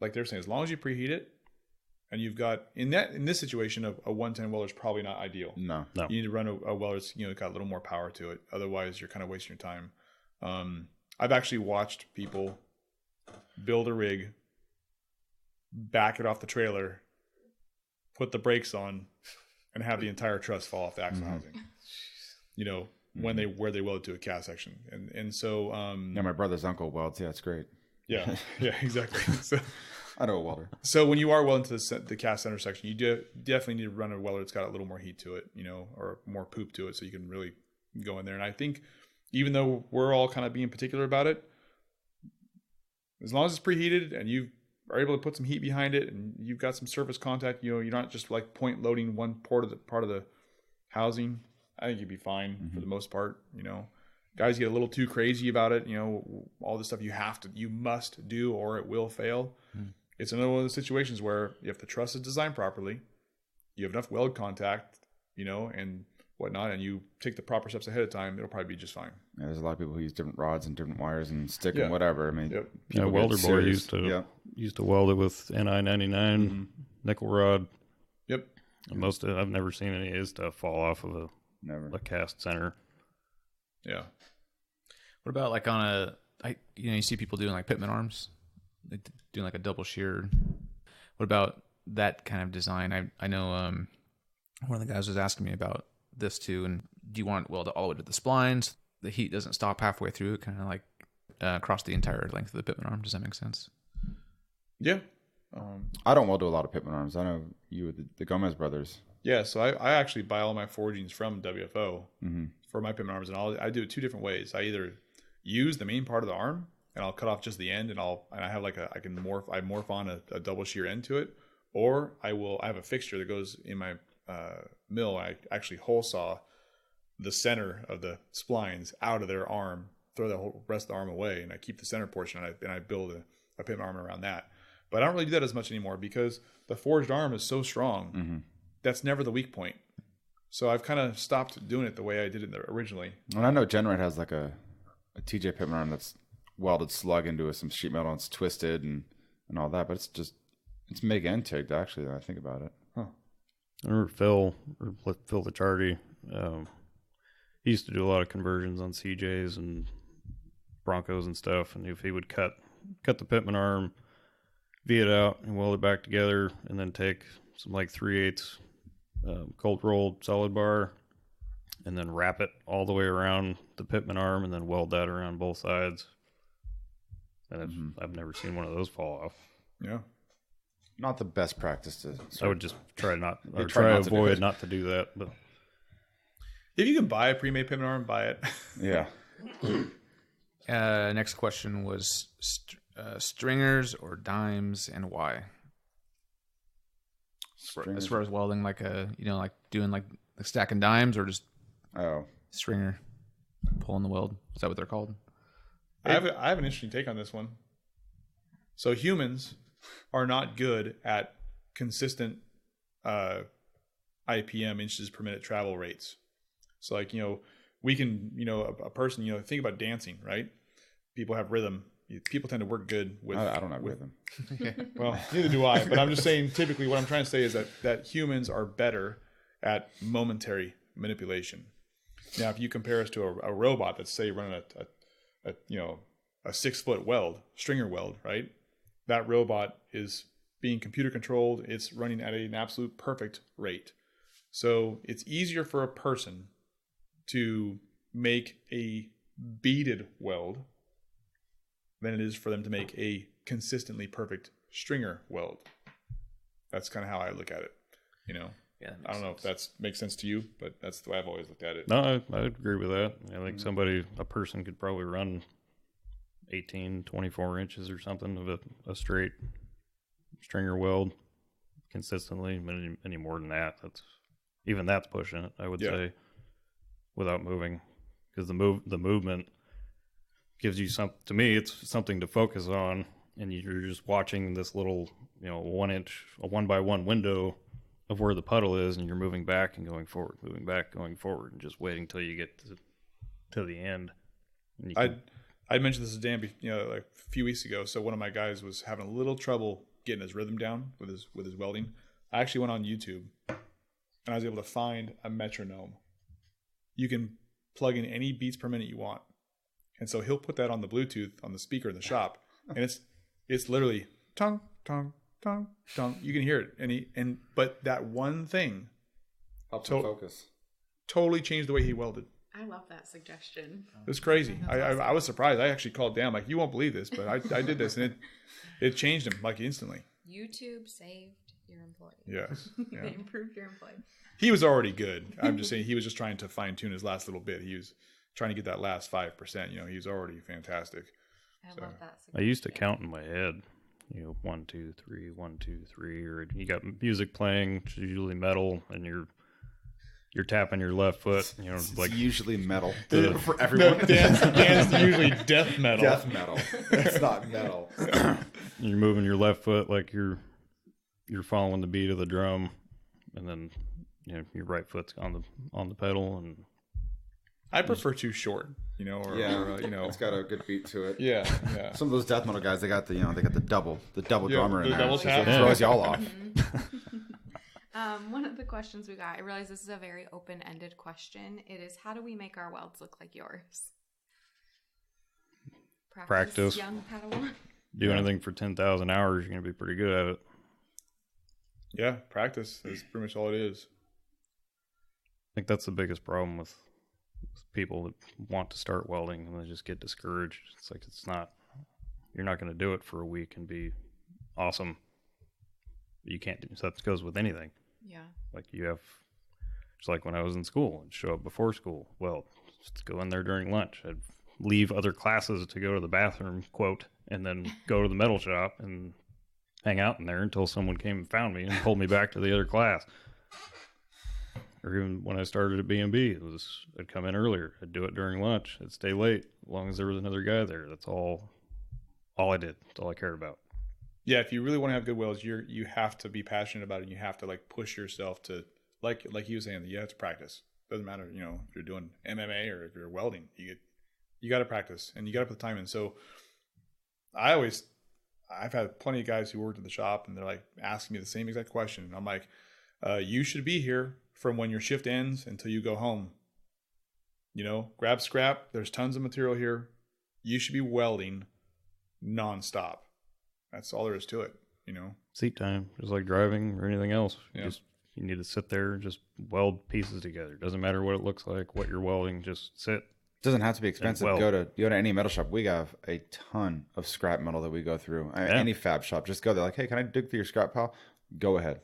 Like they're saying, as long as you preheat it, and you've got in this situation, a 110 welder is probably not ideal. No. You need to run a welder that's got a little more power to it. Otherwise, you're kind of wasting your time. I've actually watched people build a rig, back it off the trailer, put the brakes on, and have the entire truss fall off the axle housing. Where they welded to a cast section, and so my brother's uncle welds. Yeah, it's great. Yeah, exactly. So I know a welder. So when you are welding to the cast center section, you definitely need to run a welder that's got a little more heat to it, or more poop to it, so you can really go in there. And I think even though we're all kind of being particular about it, as long as it's preheated and you are able to put some heat behind it and you've got some surface contact, you're not just like point loading one part of the housing, I think you'd be fine for the most part. Guys get a little too crazy about it, all the stuff you must do or it will fail. It's another one of those situations where if the truss is designed properly, you have enough weld contact, and whatnot, and you take the proper steps ahead of time, it'll probably be just fine. Yeah, there's a lot of people who use different rods and different wires and stick and whatever. I mean, Welder Boy used to weld it with Ni-99 nickel rod. Yep. And I've never seen any of his stuff fall off of a cast center. Yeah. What about like you see people doing like pitman arms, like doing like a double shear. What about that kind of design? I know one of the guys was asking me about this too. And do you want it welded all the way to the splines? The heat doesn't stop halfway through, kind of like across the entire length of the pitman arm. Does that make sense? Yeah. I don't weld to a lot of pitman arms. I know you with the Gomez brothers. Yeah, so I actually buy all my forgings from WFO for my pitman arms, and I do it two different ways. I either use the main part of the arm, and I'll cut off just the end, and I have like I morph on a double shear end to it, or I have a fixture that goes in my mill. I actually hole saw the center of the splines out of their arm, throw the whole rest of the arm away, and I keep the center portion, and I build a pitman arm around that. But I don't really do that as much anymore because the forged arm is so strong. That's never the weak point. So I've kind of stopped doing it the way I did it originally. And I know Genrite has like a TJ pitman arm that's welded slug into some sheet metal and it's twisted and all that, but it's MIG and TIGged actually. When I think about it. I remember Phil Lichardi, he used to do a lot of conversions on CJs and Broncos and stuff, and if he would cut the pitman arm, V it out and weld it back together, and then take some like 3/8 cold rolled solid bar and then wrap it all the way around the pitman arm and then weld that around both sides. And I've never seen one of those fall off. Yeah. not the best practice to I start. would just try not, or try try to not to do avoid it. not to do that. But If you can buy a pre-made pivot arm, buy it. Yeah. Next question was stringers or dimes and why? As far as welding, like like doing like stacking dimes or just Oh. stringer pulling the weld. Is that what they're called? I have an interesting take on this one. So humans are not good at consistent IPM, inches per minute travel rates. So like, we can, a person, think about dancing, right? People have rhythm. People tend to work good with. I don't have rhythm. Well, neither do I. But I'm just saying, typically, what I'm trying to say is that humans are better at momentary manipulation. Now, if you compare us to a robot that's say running a 6-foot weld, stringer weld, right? That robot is being computer controlled. It's running at an absolute perfect rate. So it's easier for a person to make a beaded weld than it is for them to make a consistently perfect stringer weld. That's kind of how I look at it. Yeah, I don't know if that makes sense to you, but that's the way I've always looked at it. no, I agree with that. I think a person could probably run 18, 24 inches or something of a straight stringer weld consistently. Any more than that, that's pushing it, I would say, without moving, because the movement gives you to me, it's something to focus on, and you're just watching this little, 1 inch, a 1x1 window of where the puddle is, and you're moving back and going forward, and just waiting till you get to the end. I mentioned this to Dan, like a few weeks ago. So one of my guys was having a little trouble getting his rhythm down with his welding. I actually went on YouTube, and I was able to find a metronome. You can plug in any beats per minute you want, and so he'll put that on the Bluetooth on the speaker in the shop, and it's literally tong tong tong tong. You can hear it, but that one thing Helps him focus. totally changed the way he welded. I love that suggestion. It was crazy. I was surprised. I actually called Dan, like, you won't believe this, but I did this, and it changed him like instantly. YouTube saved your employee. Yes. Yeah. They improved your employee. He was already good. I'm just saying he was just trying to fine tune his last little bit. He was trying to get that last 5%. He was already fantastic. I love that suggestion. I used to count in my head, 1, 2, 3, 1, 2, 3, or you got music playing, which is usually metal, and you're tapping your left foot, It's like usually metal for everyone. Dan's usually death metal. Death metal. It's not metal. you're moving your left foot like you're following the beat of the drum, and then your right foot's on the pedal. And I prefer too short, It's got a good beat to it. Yeah. Some of those death metal guys, they got the double drummer in the there. double So tap. it throws y'all off. One of the questions we got, I realize this is a very open-ended question. It is, how do we make our welds look like yours? Practice. Young Padawan. Do anything for 10,000 hours, you're going to be pretty good at it. Yeah, practice is pretty much all it is. I think that's the biggest problem with people that want to start welding, and they just get discouraged. It's like, you're not going to do it for a week and be awesome. You can't do so. That goes with anything. Yeah. Like just like when I was in school, I'd show up before school. Well, just go in there during lunch. I'd leave other classes to go to the bathroom, and then go to the metal shop and hang out in there until someone came and found me and pulled me back to the other class. Or even when I started at B&B, I'd come in earlier. I'd do it during lunch. I'd stay late as long as there was another guy there. That's all I did. That's all I cared about. Yeah, if you really want to have good welds, you have to be passionate about it, and you have to like push yourself to like he was saying, you have to practice. Doesn't matter, if you're doing MMA or if you're welding, you got to practice and you got to put the time in. So I've had plenty of guys who worked at the shop, and they're like asking me the same exact question. And I'm like, you should be here from when your shift ends until you go home. Grab scrap. There's tons of material here. You should be welding nonstop. That's all there is to it, Seat time, just like driving or anything else. Yeah. You need to sit there and just weld pieces together. Doesn't matter what it looks like, what you're welding, just sit Doesn't have to be expensive. Well, Go to any metal shop. We have a ton of scrap metal that we go through. Any fab shop, just go there. Like, hey, can I dig through your scrap pile? Go ahead,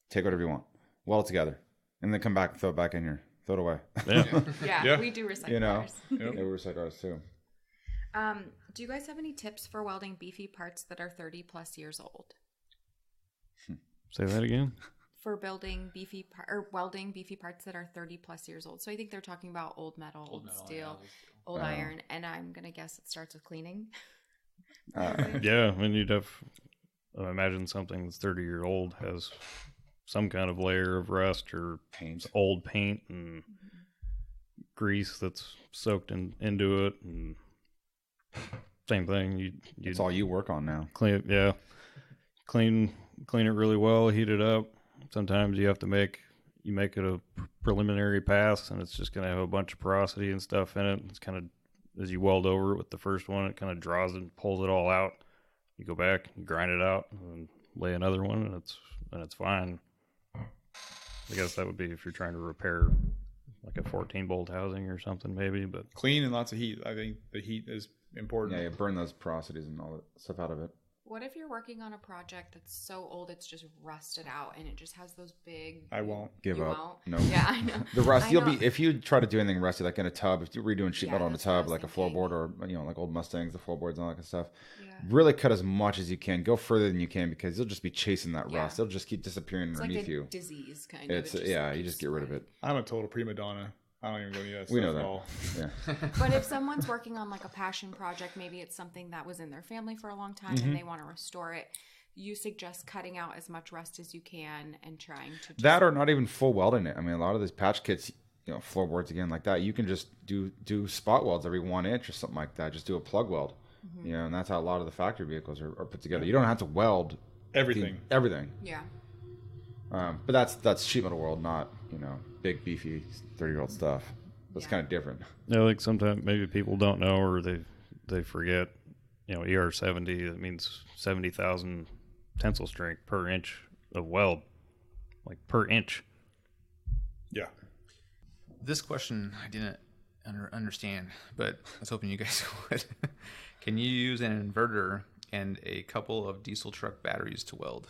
take whatever you want, weld it together, and then come back, throw it back in here, throw it away. Yeah, we do recycle ours. Yeah, we recycle ours too. Do you guys have any tips for welding beefy parts that are 30 plus years old? Say that again. For building welding beefy parts that are 30 plus years old. So I think they're talking about old metal, old steel, old iron, and I'm gonna guess it starts with cleaning. Yeah, I mean, you'd have imagine something that's 30 year old has some kind of layer of rust or old paint and grease that's soaked into it, and same thing. It's all you work on now. Clean it, yeah. Clean it really well, heat it up. Sometimes you have to make it a preliminary pass, and it's just going to have a bunch of porosity and stuff in it. It's kind of, as you weld over it with the first one, it kind of draws and pulls it all out. You go back, you grind it out, and lay another one, and it's fine. I guess that would be if you're trying to repair like a 14-bolt housing or something, maybe. But clean and lots of heat. I think the heat is important. Yeah, you burn those porosities and all that stuff out of it. What if you're working on a project that's so old it's just rusted out and it just has those big... I won't. Give up. Won't? No. Yeah, I know. The rust, if you try to do anything rusty, like in a tub, if you're redoing sheet metal in a tub, like a floorboard or, like old Mustangs, the floorboards and all that kind of stuff, really cut as much as you can. Go further than you can because you'll just be chasing that rust. It'll just keep disappearing underneath you. It's like a disease, kind of. You just get rid of it. I'm a total prima donna. I don't even go near that we stuff know that. at all. Yeah. But if someone's working on like a passion project, maybe it's something that was in their family for a long time and they want to restore it, you suggest cutting out as much rust as you can and trying to that, or not even full welding it. I mean, a lot of these patch kits, floorboards again like that, you can just do spot welds every 1 inch or something like that. Just do a plug weld, and that's how a lot of the factory vehicles are put together. You don't have to weld everything. Yeah. But that's sheet metal world, not big beefy 30-year-old stuff. That's kind of different. Yeah, like sometimes maybe people don't know or they forget. ER70, that means 70,000 tensile strength per inch of weld, like per inch. Yeah. This question I didn't understand, but I was hoping you guys would. Can you use an inverter and a couple of diesel truck batteries to weld?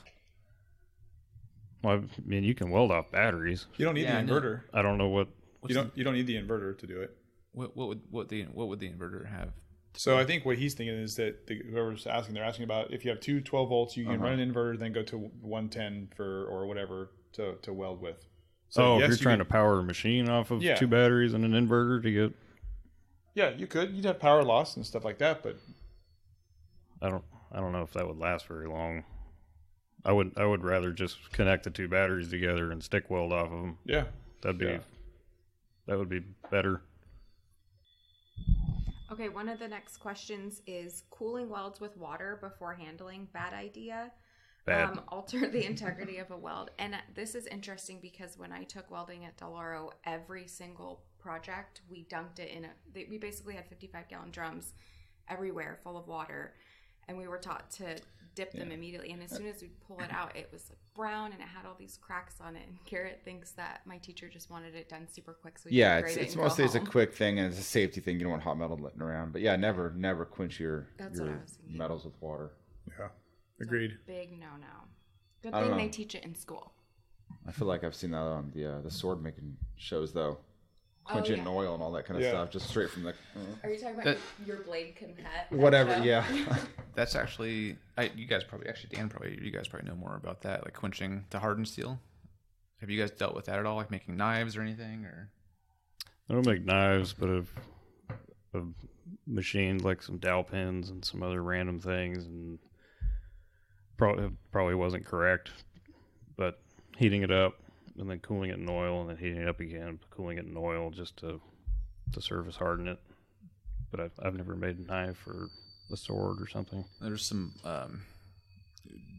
Well, I mean, you can weld off batteries. You don't need the inverter. I don't know what. You don't need the inverter to do it. What would the inverter have? So I think what he's thinking is that whoever's asking, they're asking about if you have two 12 volts, you can run an inverter, then go to 110 or whatever to weld with. So if you're trying to power a machine off of two batteries and an inverter to get. Yeah, you could. You'd have power loss and stuff like that, but I don't know if that would last very long. I would rather just connect the two batteries together and stick weld off of them. Yeah, that would be better. Okay, one of the next questions is cooling welds with water before handling, bad idea. Bad. Alter the integrity of a weld. And this is interesting because when I took welding at Del Oro, every single project, we dunked it we basically had 55-gallon drums everywhere full of water. And we were taught to dip them immediately. And as soon as we pull it out, it was brown and it had all these cracks on it. And Garrett thinks that my teacher just wanted it done super quick. So it's mostly a quick thing and it's a safety thing. You don't want hot metal letting around. But never quench your metals with water. Yeah, agreed. Big no. Good thing they teach it in school. I feel like I've seen that on the sword making shows though. Quench it in oil and all that kind of stuff, just straight from the. Are you talking about your blade can cut? Whatever, yeah. That's actually, you guys probably know more about that, like quenching the hardened steel. Have you guys dealt with that at all, like making knives or anything? Or I don't make knives, but I've machined like some dowel pins and some other random things, and probably wasn't correct, but heating it up. And then cooling it in oil, and then heating it up again, cooling it in oil just to surface harden it. But I've never made a knife or a sword or something. There's some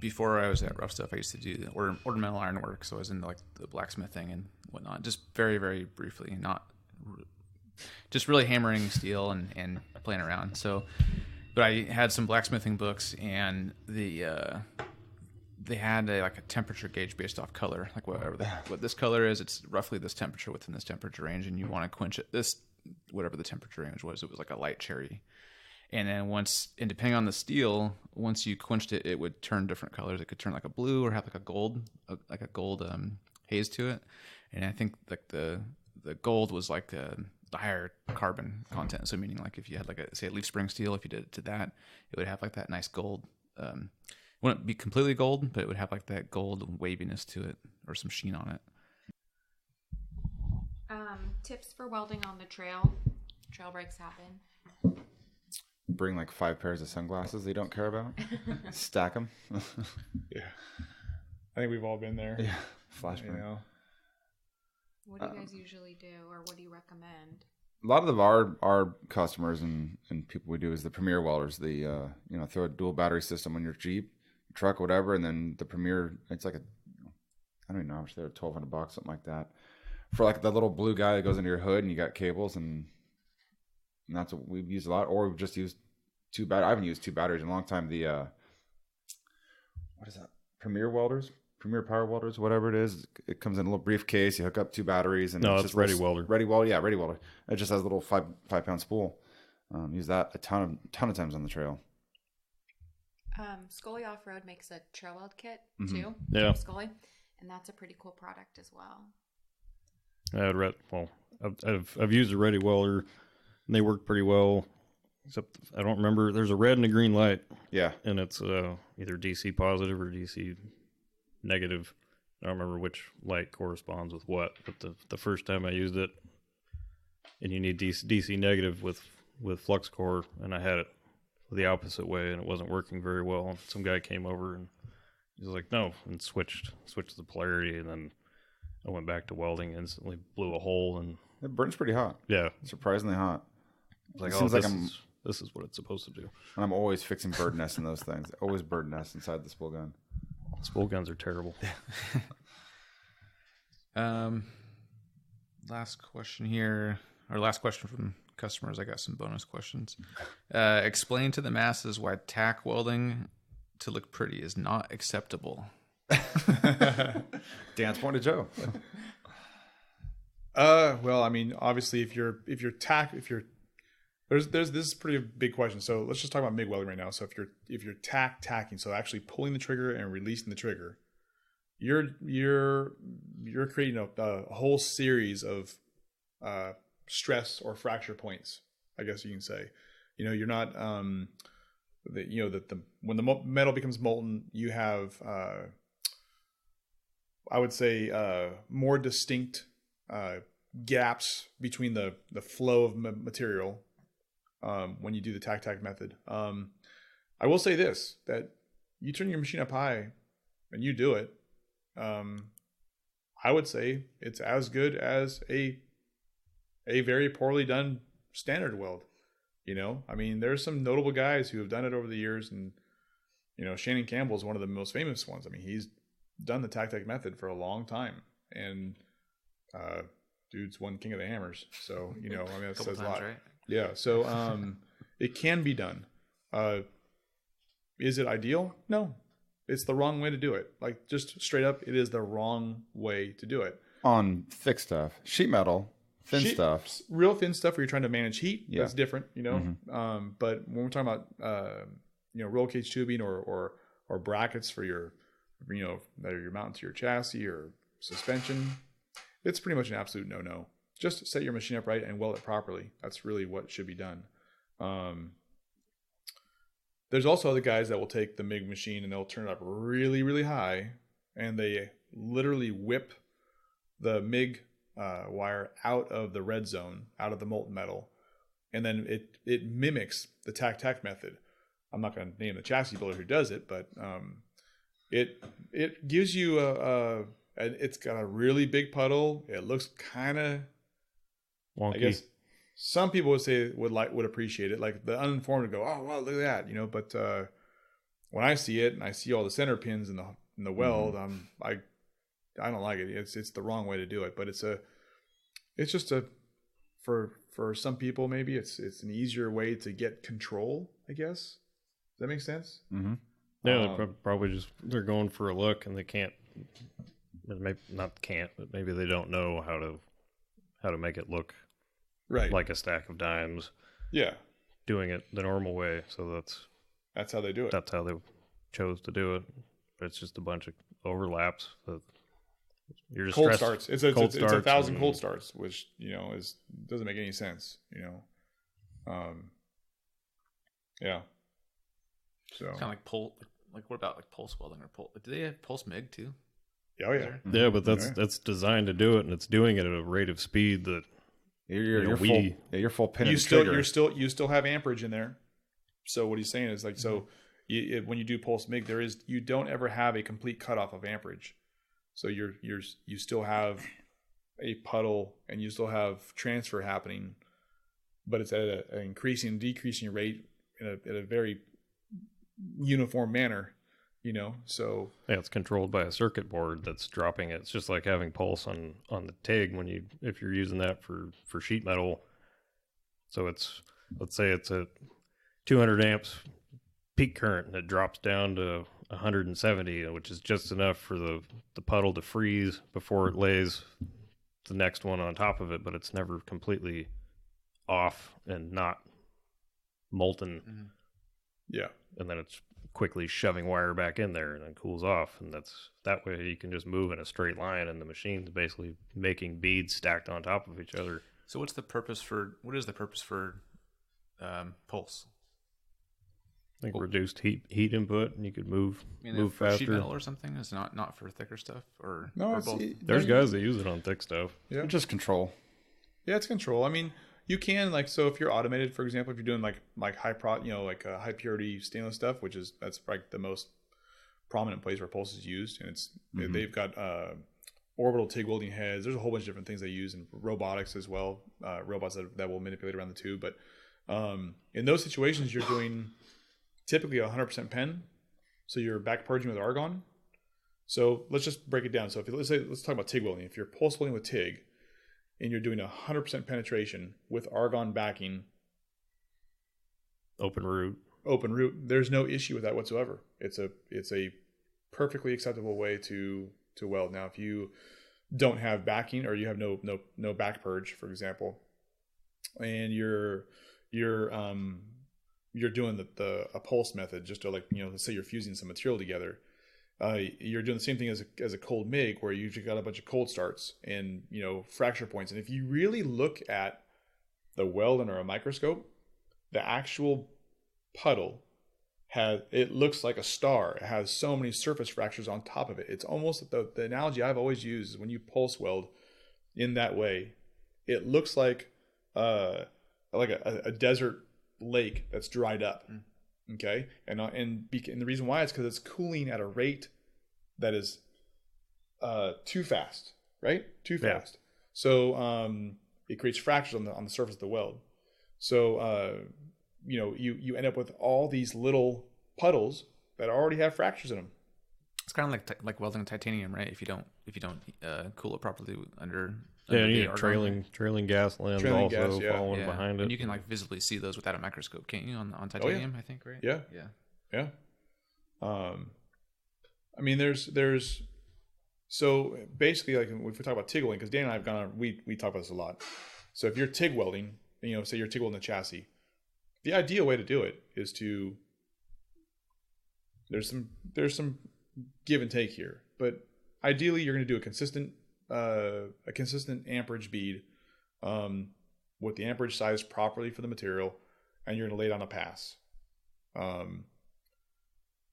before I was at Rough Stuff, I used to do ornamental ironwork, so I was into like the blacksmithing and whatnot. Just very, very briefly, not just really hammering steel and playing around. So, but I had some blacksmithing books, and they had a temperature gauge based off color, like what this color is. It's roughly this temperature within this temperature range, and you want to quench it this whatever the temperature range was. It was like a light cherry. And then depending on the steel, once you quenched it, it would turn different colors. It could turn like a blue or have like a gold haze to it. And I think like the gold was like the higher carbon content. So meaning like if you had like a leaf spring steel, if you did it to that, it would have like that nice gold. It wouldn't be completely gold, but it would have like that gold waviness to it or some sheen on it. Tips for welding on the trail. Trail breaks happen. Bring like 5 pairs of sunglasses they don't care about. Stack them. Yeah. I think we've all been there. Yeah. Flashbang. You know? What do you guys usually do, or what do you recommend? A lot of our customers and people we do is the Premier welders. The throw a dual battery system on your Jeep, your truck, whatever, and then the Premier. It's like I don't even know how much they're $1,200, something like that, for like the little blue guy that goes into your hood, and you got cables, and that's what we've used a lot. Or we've just used 2 batteries. I haven't used 2 batteries in a long time. The what is that? Premier welders. Premier Power Welders, whatever it is. It comes in a little briefcase. You hook up 2 batteries, and it's just Ready Welder. Ready Welder, yeah, Ready Welder. It just has a little 5-pound spool. Use that a ton of times on the trail. Scully Off Road makes a trail weld kit too. Yeah, Scully, and that's a pretty cool product as well. I've used a Ready Welder, and they work pretty well. Except I don't remember. There's a red and a green light. Yeah, and it's either DC positive or DC negative. I don't remember which light corresponds with what, but the first time I used it, and you need DC negative with flux core, and I had it the opposite way, and it wasn't working very well. And some guy came over and he was like, "No," and switched the polarity, and then I went back to welding, instantly blew a hole, and it burns pretty hot. Yeah, surprisingly hot. Like, it seems like this is what it's supposed to do. And I'm always fixing bird nests in those things. Always bird nests inside the spool gun. Spool guns are terrible. Last question here, or last question from customers. I got some bonus questions. Explain to the masses why tack welding to look pretty is not acceptable. Dan's point to Joe. Well, I mean, obviously, if you're this is a pretty big question. So let's just talk about MIG welding right now. So if you're tacking, so actually pulling the trigger and releasing the trigger, you're creating a whole series of stress or fracture points, I guess you can say. You're not when the metal becomes molten, you have I would say more distinct gaps between the flow of material when you do the tack method. I will say this, that you turn your machine up high and you do it, I would say it's as good as a very poorly done standard weld. I mean, there's some notable guys who have done it over the years, and Shannon Campbell is one of the most famous ones. I mean, he's done the tack method for a long time, and dude's won King of the Hammers. So I mean, that says a lot, right? Yeah. So it can be done. Is it ideal? No. It's the wrong way to do it. Like, just straight up, it is the wrong way to do it. On thick stuff, sheet metal, thin stuff, real thin stuff where you're trying to manage heat. Yeah. That's different, Mm-hmm. But when we're talking about roll cage tubing or brackets for your that you're mounting to your chassis or suspension, it's pretty much an absolute no. Just set your machine up right and weld it properly. That's really what should be done. There's also other guys that will take the MIG machine and they'll turn it up really, really high, and they literally whip the MIG wire out of the red zone, out of the molten metal, and then it mimics the tack method. I'm not going to name the chassis builder who does it, but it gives you it's got a really big puddle. It looks kind of wonky. I guess some people would say would appreciate it. Like, the uninformed would go, "Oh, wow, look at that," But when I see it and I see all the center pins in the weld, I don't like it. It's the wrong way to do it. But it's just for some people, maybe it's an easier way to get control, I guess. Does that make sense? Mm-hmm. Yeah, they probably they're going for a look, and they can't. Maybe not can't, but maybe they don't know how to make it look Right. like a stack of dimes, Yeah. doing it the normal way. So That's how they do it. that's how they chose to do it. It's just a bunch of overlaps. That you're just Cold starts. It's a 1,000 and- cold starts, which, doesn't make any sense, Yeah. So, Kind of like what about like pulse welding or pulse? Do they have pulse MIG too? oh yeah. Yeah, but Yeah. that's designed to do it, and it's doing it at a rate of speed that You're we- full pin You and still trigger. you still have amperage in there. So what he's saying is like, so when you do pulse MIG, you don't ever have a complete cutoff of amperage. So you still have a puddle and you still have transfer happening, but it's at an increasing, decreasing rate at a very uniform manner, So yeah, it's controlled by a circuit board that's dropping it. It's just like having pulse on the TIG if you're using that for sheet metal. So let's say it's a 200 amps peak current and it drops down to 170, which is just enough for the puddle to freeze before it lays the next one on top of it, but it's never completely off and not molten. yeah. And then it's quickly shoving wire back in there and then cools off, and that way you can just move in a straight line, and the machine's basically making beads stacked on top of each other. So what is the purpose for pulse? I think reduced heat input, and you could move For faster. sheet metal or something? It's not for thicker stuff or No, or it's, both? There's guys that use it on thick stuff. yeah. Just control. Yeah, it's control. I mean, you can so if you're automated, for example, if you're doing like high high purity stainless stuff, that's like the most prominent place where pulse is used, and they've got orbital TIG welding heads. There's a whole bunch of different things they use in robotics as well, robots that will manipulate around the tube. But in those situations, you're doing typically 100% pen, so you're back purging with argon. So let's just break it down. So let's talk about TIG welding. If you're pulse welding with TIG, and you're doing 100% penetration with argon backing, Open root. there's no issue with that whatsoever. It's a perfectly acceptable way to weld. Now, if you don't have backing or you have no back purge, for example, and you're doing a pulse method, just to let's say you're fusing some material together. You're doing the same thing as a cold MIG, where you've got a bunch of cold starts and fracture points. And if you really look at the weld under a microscope, the actual puddle it looks like a star. It has so many surface fractures on top of it. It's almost the analogy I've always used is when you pulse weld in that way, it looks like a desert lake that's dried up. Okay, and the reason why is because it's cooling at a rate that is too fast, right? Too fast. So it creates fractures on the surface of the weld. So you end up with all these little puddles that already have fractures in them. It's kind of like welding titanium, right? If you don't cool it properly under Yeah, the you need argon. trailing gas lens Trailing also gas, yeah. following behind it. And you can visibly see those without a microscope, can't you? On titanium, I think, right? Yeah. Yeah. I mean, there's so basically, like if we talk about TIG welding, because Dan and I have gone on, we talk about this a lot. So if you're TIG welding, say you're TIG welding a chassis, the ideal way to do it is to there's some give and take here, but ideally you're going to do a consistent amperage bead with the amperage sized properly for the material, and you're going to lay down a pass.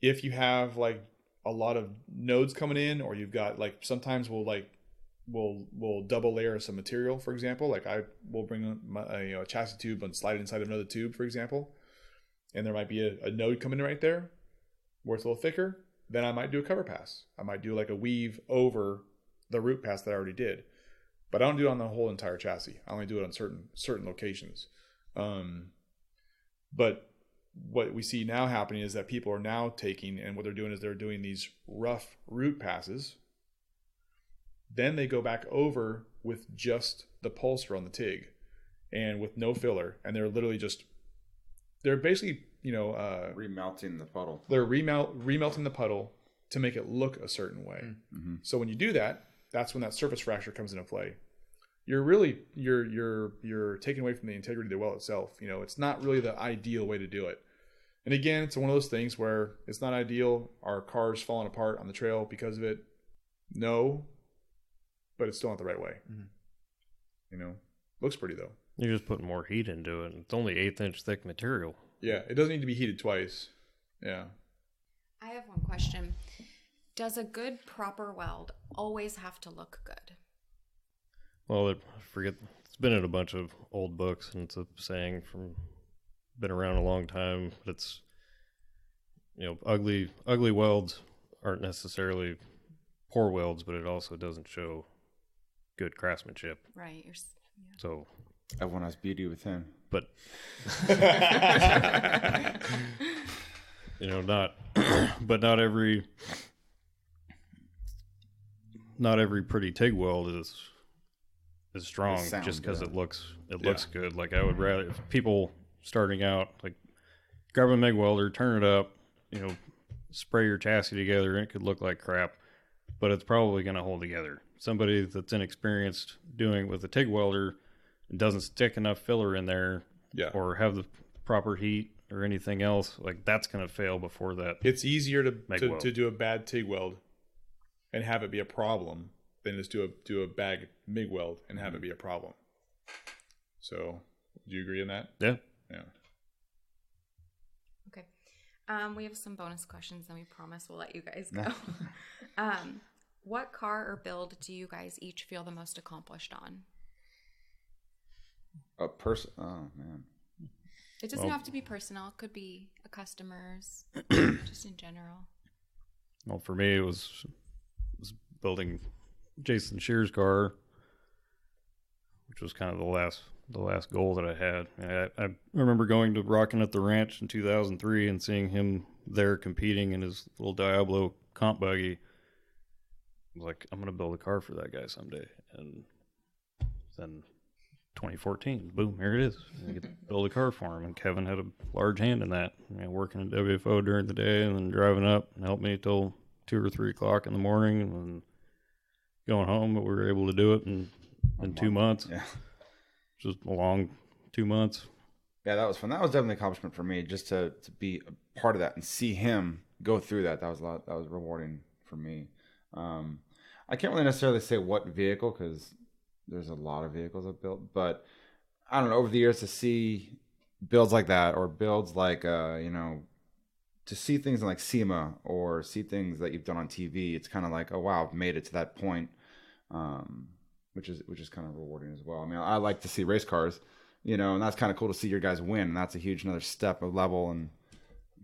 If you have like a lot of nodes coming in, or you've got sometimes we'll double layer some material, for example. I will bring a chassis tube and slide it inside of another tube, for example, and there might be a node coming in right there where it's a little thicker. Then I might do a cover pass. I might do a weave over the root pass that I already did, but I don't do it on the whole entire chassis. I only do it on certain locations. But what we see now happening is that people are now taking, and what they're doing is they're doing these rough root passes. Then they go back over with just the pulser on the TIG and with no filler, and they're basically remelting the puddle. They're remelting the puddle to make it look a certain way. Mm-hmm. So when you do that, that's when that surface fracture comes into play. you're taking away from the integrity of the weld itself. You know, it's not really the ideal way to do it. And again, it's one of those things where it's not ideal. Are cars falling apart on the trail because of it? No, but it's still not the right way. Mm-hmm. You know, looks pretty though. You're just putting more heat into it. It's only 1/8 inch thick material. Yeah, it doesn't need to be heated twice. Yeah. I have one question. Does a good proper weld always have to look good? Well, I forget. It's been in a bunch of old books, and it's a saying from been around a long time. But it's, you know, ugly welds aren't necessarily poor welds, but it also doesn't show good craftsmanship. Right. So everyone has beauty within, but you know, not every pretty TIG weld is strong just because it looks good. Like I would rather, if people starting out, like grab a MIG welder, turn it up, you know, spray your chassis together, and it could look like crap, but it's probably going to hold together. Somebody that's inexperienced doing it with a TIG welder and doesn't stick enough filler in there, or have the proper heat or anything else, like that's going to fail before that. It's easier to do a bad TIG weld and have it be a problem than just do a bad MIG weld and have it be a problem. So, do you agree on that? Yeah. Yeah. Okay. We have some bonus questions, and we promise we'll let you guys go. What car or build do you guys each feel the most accomplished on? A person. Oh man. It doesn't have to be personal. It could be a customer's, just in general. Well, for me, it was building Jason Shear's car, which was kind of the last goal that I had. I remember going to Rockin' at the Ranch in 2003 and seeing him there competing in his little Diablo comp buggy. I was like, I'm going to build a car for that guy someday. And then 2014, boom, here it is. I get to build a car for him. And Kevin had a large hand in that. You know, working at WFO during the day and then driving up and helped me till 2 or 3 o'clock in the morning and then going home. But we were able to do it in 2 months. Yeah. Just a long 2 months. Yeah, that was fun. That was definitely an accomplishment for me, just to be a part of that and see him go through that. That was rewarding for me. I can't really necessarily say what vehicle because there's a lot of vehicles I've built, but I don't know, over the years to see builds like that or builds like, you know, to see things like SEMA or see things that you've done on TV, it's kind of like, oh wow, I've made it to that point, which is kind of rewarding as well. I mean, I like to see race cars, you know, and that's kind of cool to see your guys win. And that's a huge another step of level and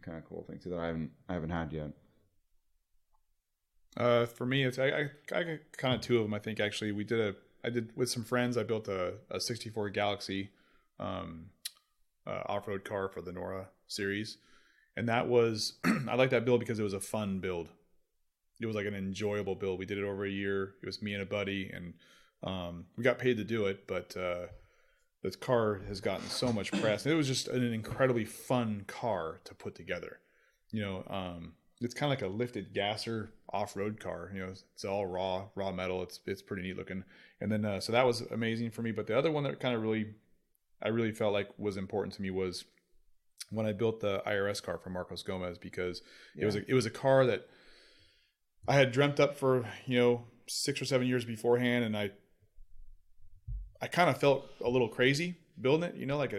kind of cool thing too that I haven't had yet. For me, it's I got kind of 2 of them. I think actually I did with some friends. I built a 64 Galaxy off-road car for the Nora series, and that was I like that build because it was a fun build. It was like an enjoyable build. We did it over a year. It was me and a buddy, and we got paid to do it. But this car has gotten so much press. And it was just an incredibly fun car to put together. You know, it's kind of like a lifted gasser off-road car. You know, it's all raw metal. It's pretty neat looking. And then so that was amazing for me. But the other one that kind of I really felt like was important to me was when I built the IRS car for Marcos Gomez, because it was a car that I had dreamt up for, you know, 6 or 7 years beforehand, and I kind of felt a little crazy building it. You know, like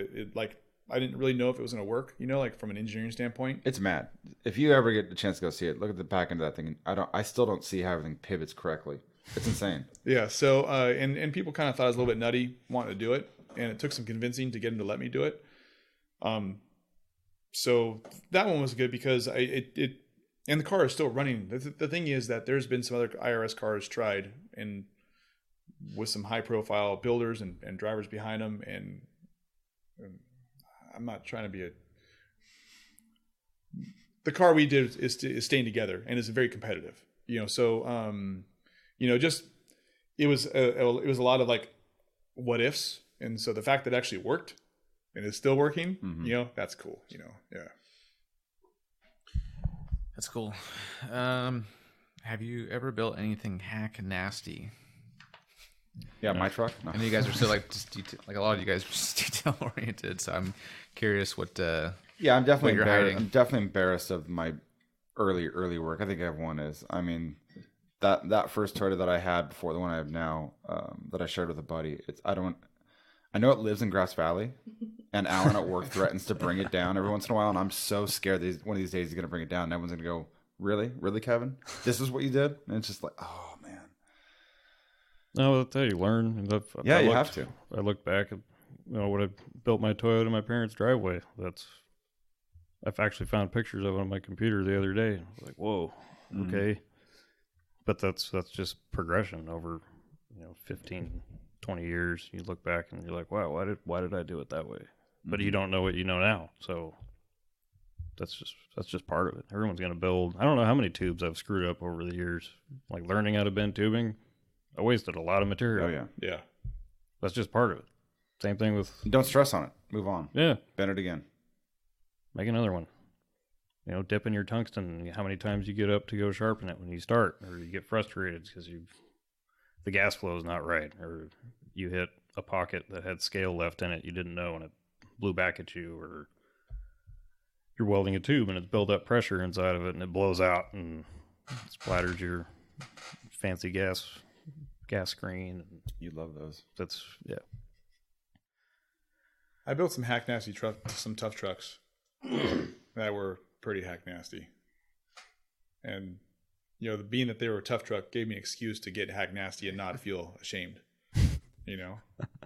I didn't really know if it was going to work, you know, like from an engineering standpoint. It's mad. If you ever get the chance to go see it, look at the back end of that thing. I still don't see how everything pivots correctly. It's insane. Yeah. So, and people kind of thought I was a little bit nutty wanting to do it. And it took some convincing to get him to let me do it. So that one was good because and the car is still running. The thing is that there's been some other IRS cars tried and with some high profile builders and drivers behind them. And I'm not trying to be the car we did is staying together and is very competitive, you know? So, you know, just, it was a lot of like what ifs. And so the fact that it actually worked and it's still working, you know, that's cool, you know? Yeah. That's cool. Have you ever built anything hack nasty? Yeah, my truck. No. And you guys are still like just like a lot of you guys are just detail oriented. So I'm curious what. Yeah, I'm definitely you're embarrassed. hiding. I'm definitely embarrassed of my early work. I think everyone is. I mean, that first Toyota that I had before the one I have now, that I shared with a buddy. I know it lives in Grass Valley, and Alan at work threatens to bring it down every once in a while, and I'm so scared that one of these days he's going to bring it down, and everyone's going to go, really, Kevin? This is what you did? And it's just like, oh man. No, that's how you learn. And Yeah, you have to. I look back at when I built my Toyota in my parents' driveway. I've actually found pictures of it on my computer the other day. I was like, whoa, okay. But that's just progression over 15, 20 years. You look back and you're like, wow, why did I do it that way? But you don't know what you know now, so that's just part of it. Everyone's gonna build. I don't know how many tubes I've screwed up over the years. Like learning how to bend tubing, I wasted a lot of material. Oh yeah. Yeah. That's just part of it. Same thing with Don't stress on it. Move on. yeah. Bend it again. Make another one. Dip in your tungsten. How many times you get up to go sharpen it when you start, or you get frustrated because the gas flow is not right, or you hit a pocket that had scale left in it you didn't know and it blew back at you, or you're welding a tube and it's built up pressure inside of it and it blows out and splatters your fancy gas screen. You love those. That's yeah. I built some some tough trucks that were pretty hack nasty. And, being that they were a tough truck gave me an excuse to get hack nasty and not feel ashamed,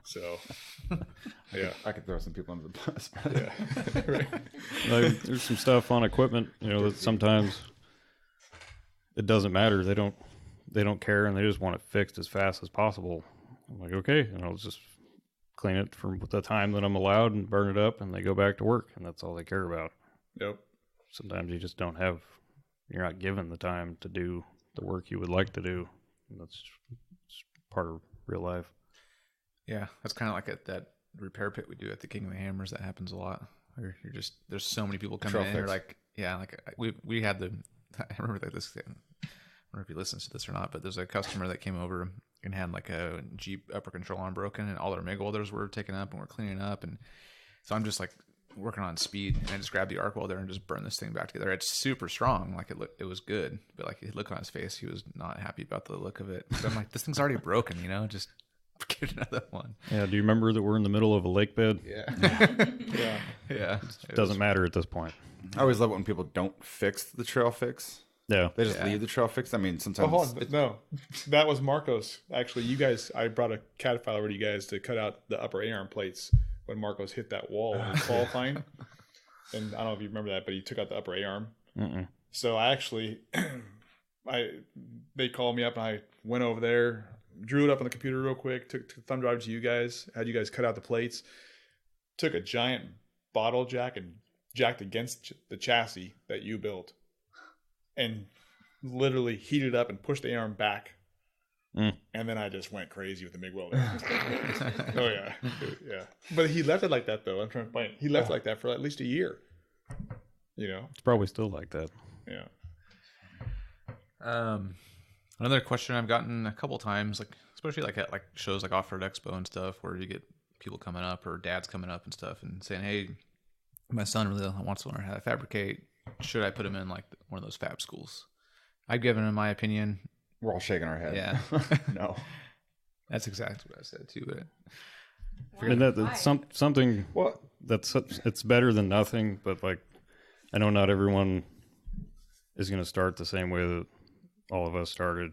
So, yeah. I could throw some people under the bus. Yeah. Right. Like, there's some stuff on equipment, that sometimes it doesn't matter. They don't care and they just want it fixed as fast as possible. I'm like, okay, and I'll just clean it for the time that I'm allowed and burn it up, and they go back to work, and that's all they care about. Yep. Sometimes you just you're not given the time to do the work you would like to do. And that's part of real life. Yeah, that's kind of like at that repair pit we do at the King of the Hammers. That happens a lot. Where there's so many people coming in. They're like, we had I remember like this. I don't know if he listens to this or not, but there's a customer that came over and had like a Jeep upper control arm broken, and all their MIG welders were taken up and we're cleaning up, and so I'm just like working on speed, and I just grabbed the arc welder and just burned this thing back together. It's super strong, like it was good, but like the look on his face, he was not happy about the look of it. So I'm like, this thing's already broken, just get another one. Yeah. Do you remember that we're in the middle of a lake bed? Yeah. Yeah. It doesn't matter at this point. I always love it when people don't fix the trail fix. Yeah. They just leave the trail fix. I mean, sometimes. Oh, hold on. No, that was Marcos. Actually, I brought a CAD file over to you guys to cut out the upper A-arm plates when Marcos hit that wall when he was qualifying. And I don't know if you remember that, but he took out the upper A-arm. So I actually, they called me up and I went over there, drew it up on the computer real quick, took the thumb drive to you guys, had you guys cut out the plates, took a giant bottle jack and jacked against the chassis that you built, and literally heated up and pushed the A-arm back. And then I just went crazy with the MIG welder. Oh yeah. Yeah. But he left it like that though. I'm trying to find it. He left it like that for at least a year. It's probably still like that. Yeah. Another question I've gotten a couple times, like especially like at like shows like Off-Road Expo and stuff, where you get people coming up or dads coming up and stuff and saying, "Hey, my son really wants to learn how to fabricate. Should I put him in like one of those fab schools?" I've given him my opinion. We're all shaking our head. Yeah. No. That's exactly what I said too. But And that's something Well, it's better than nothing, but like I know not everyone is going to start the same way that all of us started,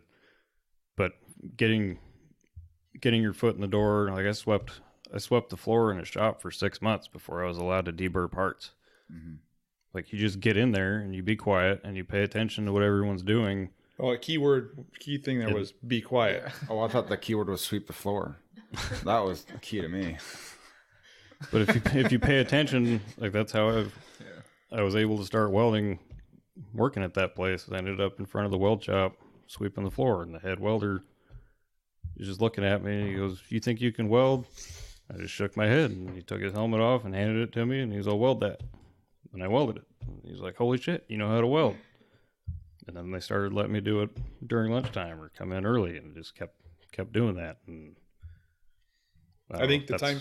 but getting your foot in the door, like I swept the floor in a shop for 6 months before I was allowed to deburr parts. Mm-hmm. Like you just get in there and you be quiet and you pay attention to what everyone's doing. Oh, a key thing there was be quiet. Oh, I thought the keyword was sweep the floor. That was the key to me. But if you pay attention, like that's how I was able to start welding, working at that place. I ended up in front of the weld shop, sweeping the floor, and the head welder was just looking at me and he goes, "You think you can weld?" I just shook my head, and he took his helmet off and handed it to me, and he's all, "Weld that." And I welded it. And he's like, "Holy shit, you know how to weld." And then they started letting me do it during lunchtime or come in early, and just kept doing that. And I think the time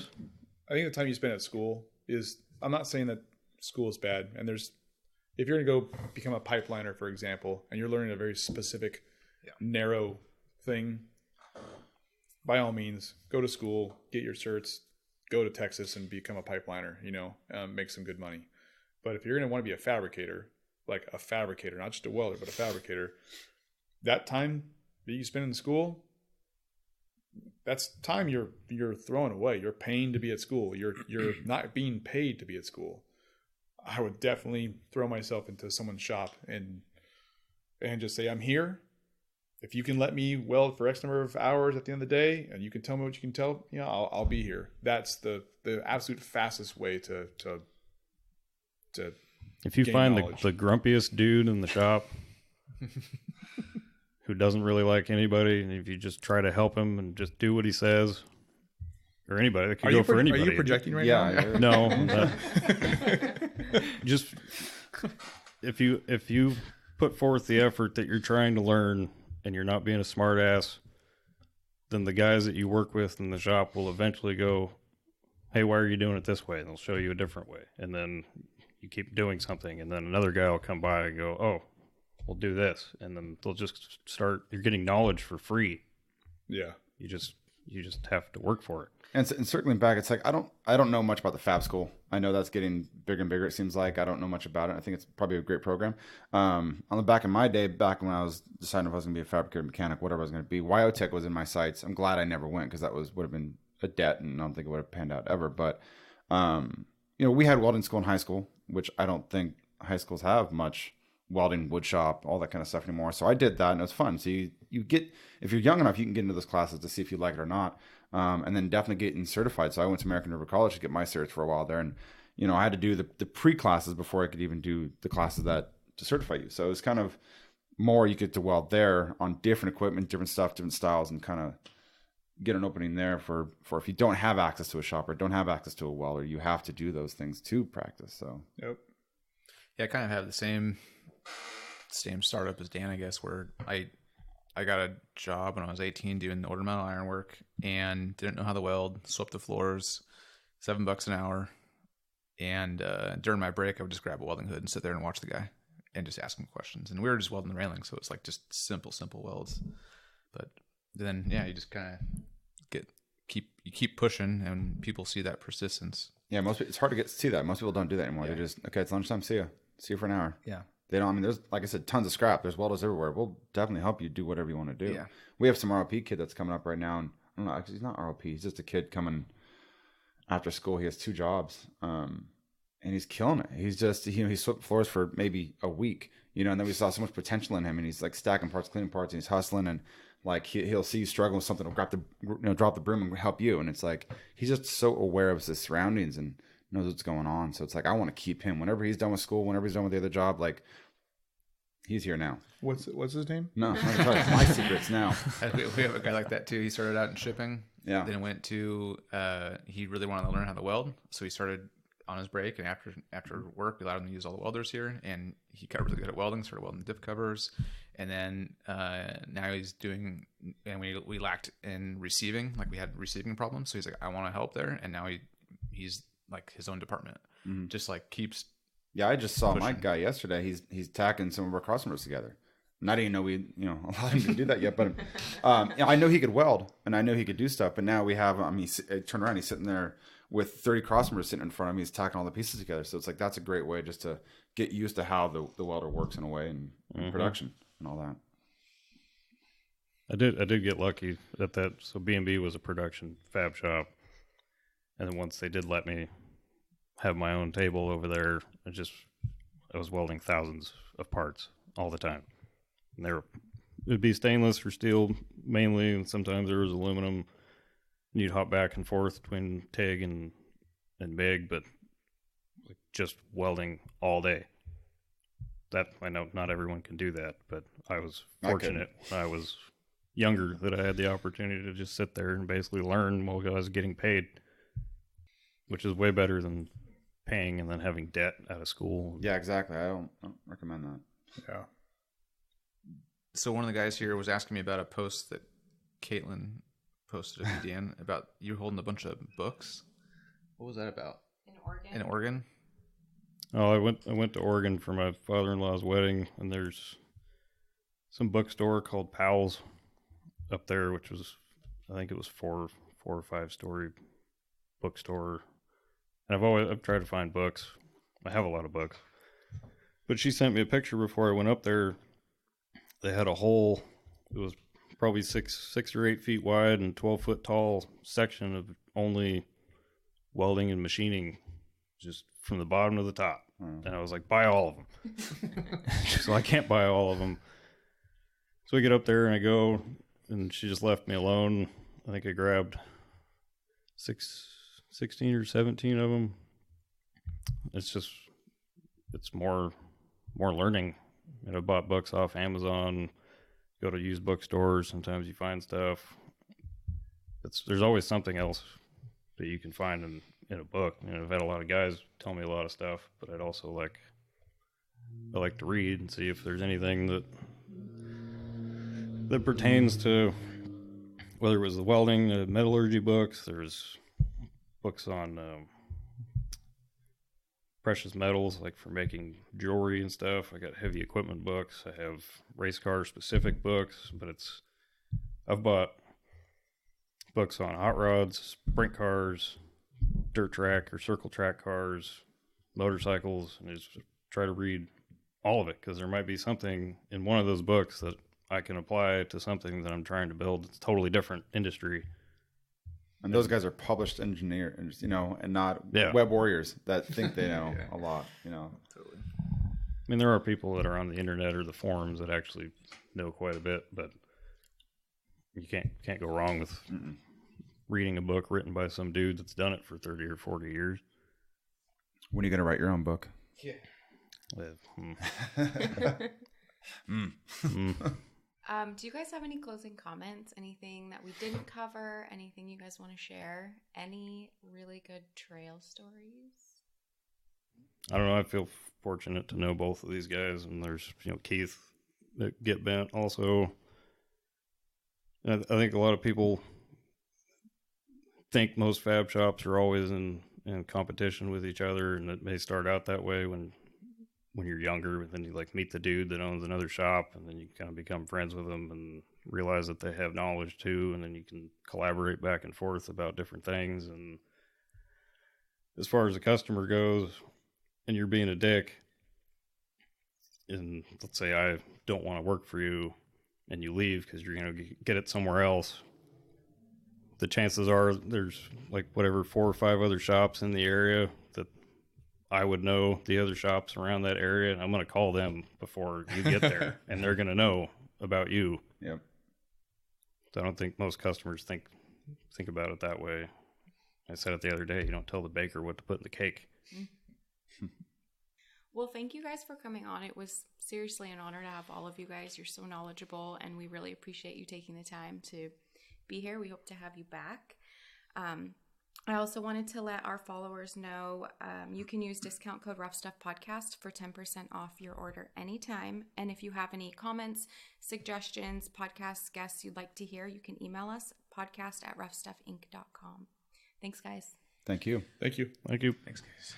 you spend at school is, I'm not saying that school is bad. And if you're going to go become a pipeliner, for example, and you're learning a very specific, narrow thing, by all means, go to school, get your certs, go to Texas and become a pipeliner, make some good money. But if you're going to want to be a fabricator, like a fabricator, not just a welder, but a fabricator, that time that you spend in school, that's time you're throwing away. You're paying to be at school. You're not being paid to be at school. I would definitely throw myself into someone's shop and just say, I'm here. If you can let me weld for X number of hours at the end of the day, and you can tell me what you can tell, I'll be here. That's the absolute fastest way to if you find the grumpiest dude in the shop who doesn't really like anybody, and if you just try to help him and just do what he says, or anybody, that could go for anybody. Are you projecting right now? No. Just if you put forth the effort that you're trying to learn and you're not being a smart ass, then the guys that you work with in the shop will eventually go, hey, why are you doing it this way? And they'll show you a different way. And then you keep doing something, and then another guy will come by and go, oh, we'll do this. And then they'll just start, you're getting knowledge for free. Yeah. You just have to work for it. And circling back, it's like I don't know much about the fab school. I know that's getting bigger and bigger. It seems like I don't know much about it. I think it's probably a great program. On the back of my day, back when I was deciding if I was going to be a fabricator, mechanic, whatever I was going to be, Wyotech was in my sights. I'm glad I never went because that would have been a debt, and I don't think it would have panned out ever. But we had welding school in high school, which I don't think high schools have much welding, wood shop, all that kind of stuff anymore. So I did that, and it was fun. So you get, if you're young enough, you can get into those classes to see if you like it or not. And then definitely getting certified. So I went to American River College to get my certs for a while there. And, I had to do the pre-classes before I could even do the classes to certify you. So it was kind of more you get to weld there on different equipment, different stuff, different styles, and kind of get an opening there for if you don't have access to a shop or don't have access to a welder, you have to do those things to practice. So, yep. Yeah, I kind of have the same startup as Dan, I guess, where I got a job when I was 18 doing ornamental iron work and didn't know how to weld, swept the floors, $7 an hour. And during my break, I would just grab a welding hood and sit there and watch the guy and just ask him questions. And we were just welding the railing, so it's like just simple welds. But then, yeah, you just kind of keep pushing, and people see that persistence. Yeah, it's hard to see that. Most people don't do that anymore. Yeah. They just, okay, it's lunchtime, see you for an hour. Yeah. They don't, there's, like I said, tons of scrap. There's welders everywhere. We'll definitely help you do whatever you want to do. Yeah. We have some ROP kid that's coming up right now. And I don't know, actually, he's not ROP. He's just a kid coming after school. He has 2 jobs. And he's killing it. He's just, he swept floors for maybe a week, and then we saw so much potential in him, and he's like stacking parts, cleaning parts, and he's hustling, and like he'll see you struggling with something, he'll drop the broom and help you. And it's like, he's just so aware of his surroundings and knows what's going on. So it's like, I want to keep him whenever he's done with school, whenever he's done with the other job, like, he's here now. What's his name? No, it's my secrets now. We have a guy like that too. He started out in shipping. Yeah. Then went to, he really wanted to learn how to weld. So he started on his break, and after work, we allowed him to use all the welders here, and he got really good at welding, started welding diff covers. And then now he's doing, and we lacked in receiving, like we had receiving problems. So he's like, I want to help there. And now he's like his own department, just like keeps. Yeah, I just saw pushing. my guy yesterday. He's tacking some of our customers together. And I didn't know we allowed him to do that yet. But I know he could weld, and I know he could do stuff. But now we have he turned around, he's sitting there with 30 crossmembers sitting in front of me. He's tacking all the pieces together. So it's like, that's a great way just to get used to how the welder works in a way, and production and all that. I did get lucky at that. So B&B was a production fab shop, and then once they did let me have my own table over there, I was welding thousands of parts all the time. And it'd be stainless or steel mainly, and sometimes there was aluminum. And you'd hop back and forth between TIG and MIG, but just welding all day. That, I know not everyone can do that, but I was fortunate when I was younger that I had the opportunity to just sit there and basically learn while I was getting paid, which is way better than paying and then having debt out of school. Yeah, exactly. I don't recommend that. Yeah. So one of the guys here was asking me about a post that Caitlin posted a video, Dan, about you holding a bunch of books. What was that about? In Oregon? Oh, I went to Oregon for my father-in-law's wedding, and there's some bookstore called Powell's up there, which was, I think it was four or 5 story bookstore. And I've tried to find books. I have a lot of books, but she sent me a picture before I went up there. They had a whole, it was probably 6 or 8 feet wide and 12-foot tall section of only welding and machining, just from the bottom to the top. And I was like, buy all of them. She's like, I can't buy all of them. So we get up there and I go, and she just left me alone. I think I grabbed 16 or 17 of them. It's more learning. And I bought books off Amazon, go to used bookstores. Sometimes you find stuff. There's always something else that you can find in a book. I've had a lot of guys tell me a lot of stuff, but I like to read and see if there's anything that pertains to, whether it was the welding, the metallurgy books. There's books on precious metals, like for making jewelry and stuff. I got heavy equipment books. I have race car specific books, but I've bought books on hot rods, sprint cars, dirt track or circle track cars, motorcycles, and I just try to read all of it, because there might be something in one of those books that I can apply to something that I'm trying to build. It's a totally different industry. And those guys are published engineers, and not web warriors that think they know a lot, Totally. I mean, there are people that are on the internet or the forums that actually know quite a bit, but you can't go wrong with reading a book written by some dude that's done it for 30 or 40 years. When are you going to write your own book? Yeah. Do you guys have any closing comments? Anything that we didn't cover? Anything you guys want to share? Any really good trail stories? I don't know. I feel fortunate to know both of these guys, and there's Keith at Get Bent also. I think a lot of people think most fab shops are always in competition with each other, and it may start out that way when you're younger, and then you meet the dude that owns another shop, and then you kind of become friends with them and realize that they have knowledge too, and then you can collaborate back and forth about different things. And as far as the customer goes, and you're being a dick, and let's say I don't want to work for you, and you leave because you're going to get it somewhere else, the chances are there's 4 or 5 other shops in the area that I would know the other shops around that area, and I'm going to call them before you get there, and they're going to know about you. Yep. So I don't think most customers think about it that way. I said it the other day, you don't tell the baker what to put in the cake. Well, thank you guys for coming on. It was seriously an honor to have all of you guys. You're so knowledgeable, and we really appreciate you taking the time to be here. We hope to have you back. I also wanted to let our followers know you can use discount code Rough Stuff Podcast for 10% off your order anytime. And if you have any comments, suggestions, podcasts, guests you'd like to hear, you can email us, podcast@roughstuffinc.com. Thanks, guys. Thank you. Thank you. Thank you. Thanks, guys.